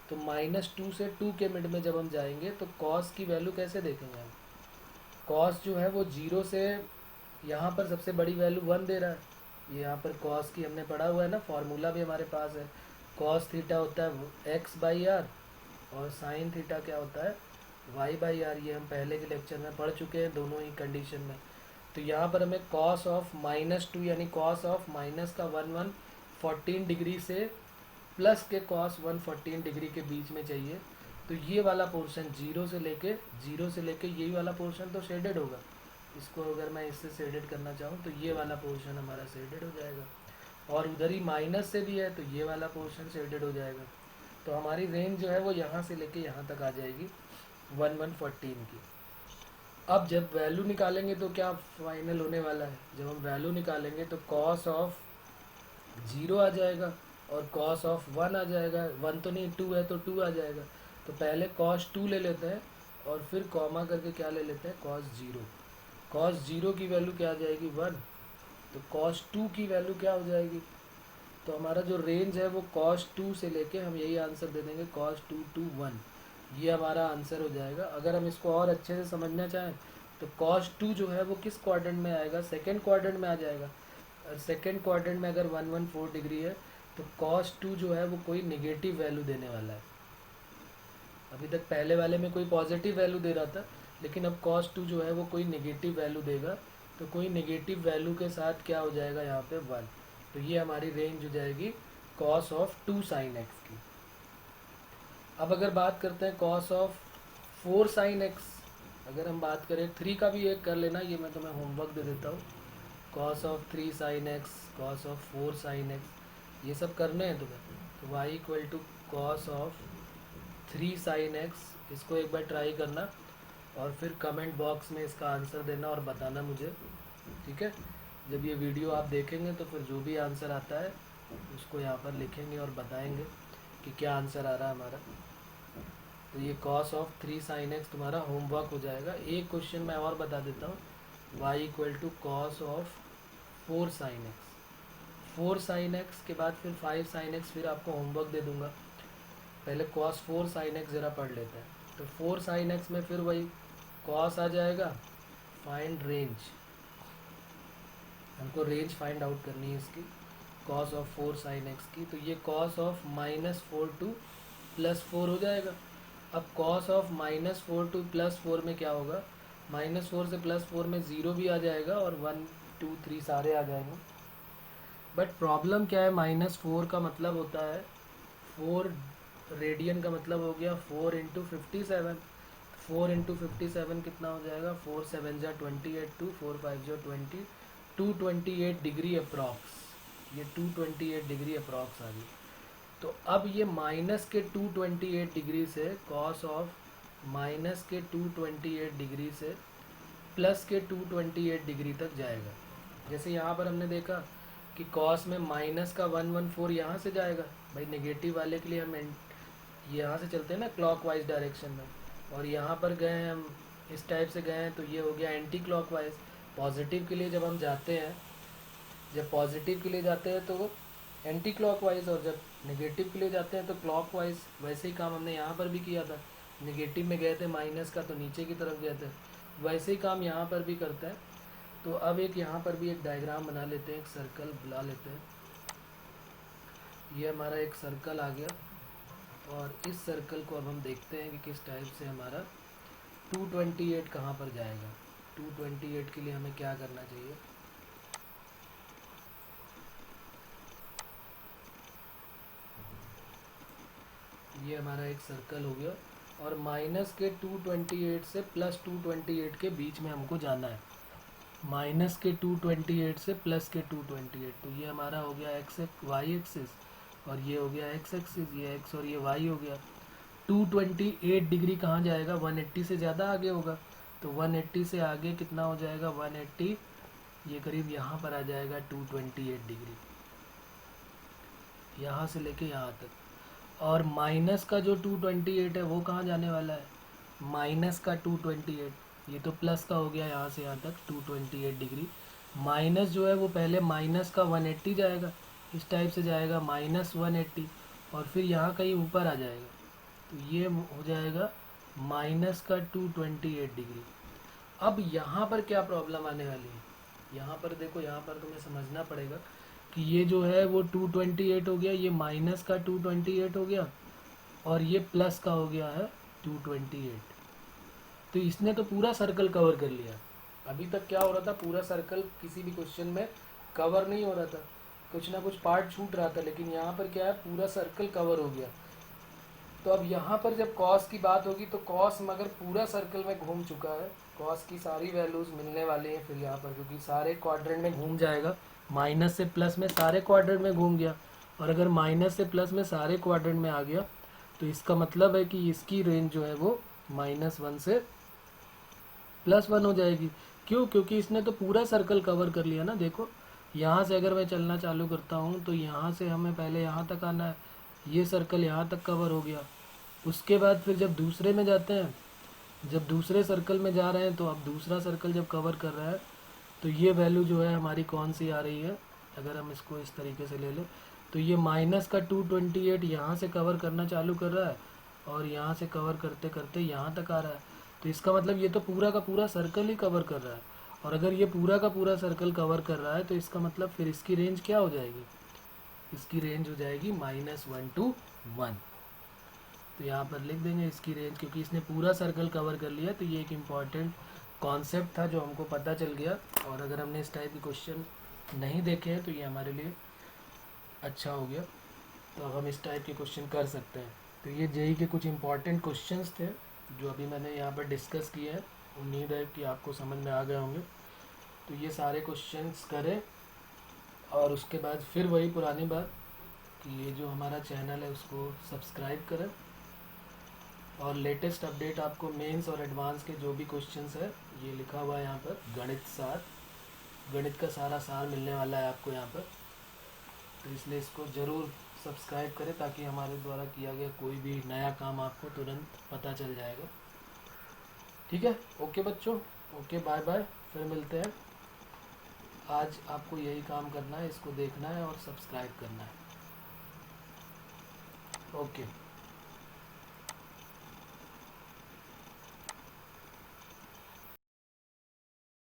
तो -2 से 2 के मिड में जब हम जाएंगे तो कॉस की वैल्यू कैसे देखेंगे हम, कॉस जो है वो 0 से, यहाँ पर सबसे बड़ी वैल्यू 1 दे रहा है, ये यहाँ पर कॉस की हमने पढ़ा हुआ है ना, फार्मूला भी हमारे पास है, कॉस थीटा होता है x/r और साइन थीटा क्या होता है y/r, ये हम पहले के लेक्चर में पढ़ चुके हैं दोनों ही कंडीशन में। तो यहाँ पर हमें कॉस ऑफ -2 यानी कॉस ऑफ माइनस का 114 डिग्री से प्लस के कॉस 114 डिग्री के बीच में चाहिए। तो ये वाला पोर्शन 0 से लेके यही वाला पोर्शन तो शेडेड होगा, इसको अगर मैं इससे शेडेड करना चाहूँ तो ये वाला पोर्शन हमारा शेडेड हो जाएगा, और उधर ही माइनस से भी है तो ये वाला पोर्शन शेडेड हो जाएगा। तो हमारी रेंज जो है वो यहाँ से लेके यहाँ तक आ जाएगी 114 की। अब जब वैल्यू निकालेंगे तो क्या फाइनल होने वाला है, जब हम वैल्यू निकालेंगे तो कॉस ऑफ 0 आ जाएगा और कॉस ऑफ 1 आ जाएगा, 1 तो नहीं 2 है तो 2 आ जाएगा। तो पहले कॉस 2 ले लेते हैं और फिर कॉमा करके क्या ले लेते हैं कॉस 0। कॉस 0 की वैल्यू क्या आ जाएगी 1, तो कॉस 2 की वैल्यू क्या हो जाएगी, तो हमारा जो रेंज है वो cos 2 से लेके हम यही आंसर दे देंगे cos 2 to 1। ये हमारा आंसर हो जाएगा। अगर हम इसको और अच्छे से समझना चाहें तो cos 2 जो है वो किस क्वाड्रेंट में आएगा, सेकेंड क्वाड्रेंट में आ जाएगा। और सेकेंड क्वाड्रेंट में अगर 114 डिग्री है तो cos 2 जो है वो कोई नेगेटिव वैल्यू देने वाला है। अभी तक पहले वाले में कोई पॉजिटिव वैल्यू दे रहा था, लेकिन अब cos 2 जो है वो कोई नेगेटिव वैल्यू देगा। तो कोई नेगेटिव वैल्यू के साथ क्या हो जाएगा यहाँ पे 1। तो ये हमारी रेंज हो जाएगी cos ऑफ 2 sin x की। अब अगर बात करते हैं cos ऑफ 4 sin x, अगर हम बात करें 3 का भी एक कर लेना, ये मैं तुम्हें होमवर्क दे देता हूँ। cos of 3 sin x, cos of 4 sin x, ये सब करने हैं तुम्हें। तो y equal to cos of 3 sin x, इसको एक बार ट्राई करना और फिर कमेंट बॉक्स में इसका आंसर देना और बताना मुझे, ठीक है। जब ये वीडियो आप देखेंगे तो फिर जो भी आंसर आता है उसको यहाँ पर लिखेंगे और बताएंगे कि क्या आंसर आ रहा है हमारा। तो ये cos ऑफ 3 sin x तुम्हारा होमवर्क हो जाएगा। एक क्वेश्चन मैं और बता देता हूँ, y equal to cos of 4 sin x। 4 sin x के बाद फिर 5 sin x फिर आपको होमवर्क दे दूंगा। पहले cos 4 sin x ज़रा पढ़ लेते हैं। तो 4 sin x में फिर वही cos आ जाएगा, फाइंड रेंज, हमको रेंज फाइंड आउट करनी है इसकी, cos ऑफ 4 sin x की। तो ये cos ऑफ -4 टू +4 हो जाएगा। अब cos ऑफ -4 टू +4 में क्या होगा, -4 से +4 में 0 भी आ जाएगा और 1 2 3 सारे आ जाएंगे। बट प्रॉब्लम क्या है, -4 का मतलब होता है 4 रेडियन का मतलब हो गया 4 इंटू 57। 4 इंटू 57 कितना हो जाएगा, 4 7 जा 28, 2 4 5 जो 20, 228 डिग्री अप्रॉक्स। ये 228 डिग्री अप्रॉक्स आ गई। तो अब ये माइनस के 228 डिग्री से cos ऑफ माइनस के 228 डिग्री से प्लस के 228 डिग्री तक जाएगा। जैसे यहाँ पर हमने देखा कि cos में माइनस का 114 यहाँ से जाएगा। भाई नेगेटिव वाले के लिए हम यहाँ से चलते हैं ना क्लॉकवाइज डायरेक्शन में, और यहाँ पर गए हैं हम इस टाइप से गए हैं तो ये हो गया एंटी क्लॉकवाइज। पॉजिटिव के लिए जब हम जाते हैं, जब पॉजिटिव के लिए जाते हैं तो एंटी क्लॉकवाइज, और जब नेगेटिव के लिए जाते हैं तो क्लॉकवाइज। वैसे ही काम हमने यहाँ पर भी किया था, नेगेटिव में गए थे माइनस का तो नीचे की तरफ गए थे, वैसे ही काम यहाँ पर भी करता है। तो अब एक यहाँ पर भी एक डायग्राम बना लेते हैं, एक सर्कल बुला लेते हैं। ये हमारा एक सर्कल आ गया और इस सर्कल को अब हम देखते हैं कि किस टाइप से हमारा 228 कहाँ पर जाएगा। 228 के लिए हमें क्या करना चाहिए, ये हमारा एक सर्कल हो गया और माइनस के 228 से प्लस 228 के बीच में हमको जाना है। माइनस के 228 से प्लस के 228, तो ये हमारा हो गया एक्स वाई एक्सिस और ये हो गया एक्स एक्सिस, ये एक्स और ये वाई हो गया। 228 डिग्री कहाँ जाएगा, 180 से ज़्यादा आगे होगा। तो 180 से आगे कितना हो जाएगा, 180 ये करीब यहाँ पर आ जाएगा 228 डिग्री, यहाँ से लेके यहाँ तक। और माइनस का जो 228 है वो कहाँ जाने वाला है, माइनस का 228, ये तो प्लस का हो गया यहाँ से यहाँ तक 228 डिग्री। माइनस जो है वो पहले माइनस का 180 जाएगा, इस टाइप से जाएगा -180 और फिर यहाँ कहीं ऊपर आ जाएगा। तो ये हो जाएगा माइनस का 228 डिग्री। अब यहाँ पर क्या प्रॉब्लम आने वाली है, यहाँ पर देखो, यहाँ पर तुम्हें समझना पड़ेगा कि ये जो है वो 228 हो गया, ये माइनस का 228 हो गया और ये प्लस का हो गया है 228। तो इसने तो पूरा सर्कल कवर कर लिया। अभी तक क्या हो रहा था, पूरा सर्कल किसी भी क्वेश्चन में कवर नहीं हो रहा था, कुछ ना कुछ पार्ट छूट रहा था, लेकिन यहाँ पर क्या है, पूरा सर्कल कवर हो गया। तो अब यहाँ पर जब कॉस की बात होगी तो कॉस मगर पूरा सर्कल में घूम चुका है, कॉस की सारी वैल्यूज़ मिलने वाली हैं फिर यहाँ पर, क्योंकि सारे क्वाड्रेंट में घूम जाएगा। माइनस से प्लस में सारे क्वाड्रेंट में घूम गया, और अगर माइनस से प्लस में सारे क्वाड्रेंट में आ गया तो इसका मतलब है कि इसकी रेंज जो है वो -1 से +1 हो जाएगी। क्यों, क्योंकि इसने तो पूरा सर्कल कवर कर लिया ना। देखो यहाँ से अगर मैं चलना चालू करता हूँ तो यहाँ से हमें पहले यहाँ तक आना है, ये सर्कल यहाँ तक कवर हो गया। उसके बाद फिर जब दूसरे में जाते हैं, जब दूसरे सर्कल में जा रहे हैं तो अब दूसरा सर्कल जब कवर कर रहा है तो ये वैल्यू जो है हमारी कौन सी आ रही है, अगर हम इसको इस तरीके से ले लें तो ये माइनस का 228 यहाँ से कवर करना चालू कर रहा है और यहाँ से कवर करते करते यहाँ तक आ रहा है। तो इसका मतलब ये तो पूरा का पूरा सर्कल ही कवर कर रहा है। और अगर ये पूरा का पूरा सर्कल कवर कर रहा है तो इसका मतलब फिर इसकी रेंज क्या हो जाएगी? इसकी रेंज हो जाएगी -1 to 1। तो यहाँ पर लिख देंगे इसकी रेंज, क्योंकि इसने पूरा सर्कल कवर कर लिया। तो ये एक इम्पॉर्टेंट कॉन्सेप्ट था जो हमको पता चल गया। और अगर हमने इस टाइप के क्वेश्चन नहीं देखे हैं तो ये हमारे लिए अच्छा हो गया। तो अब हम इस टाइप के क्वेश्चन कर सकते हैं। तो ये जेई के कुछ इम्पॉर्टेंट क्वेश्चंस थे जो अभी मैंने यहाँ पर डिस्कस किए हैं। उम्मीद है कि आपको समझ में आ गए होंगे। तो ये सारे क्वेश्चंस करें और उसके बाद फिर वही पुरानी बात कि ये जो हमारा चैनल है उसको सब्सक्राइब करें। और लेटेस्ट अपडेट आपको मेंस और एडवांस के जो भी क्वेश्चंस है, ये लिखा हुआ है यहाँ पर गणित सार, गणित का सारा सार मिलने वाला है आपको यहाँ पर। तो इसलिए इसको ज़रूर सब्सक्राइब करें ताकि हमारे द्वारा किया गया कोई भी नया काम आपको तुरंत पता चल जाएगा। ठीक है, ओके बच्चों, ओके, बाय बाय, फिर मिलते हैं। आज आपको यही काम करना है, इसको देखना है और सब्सक्राइब करना है। ओके।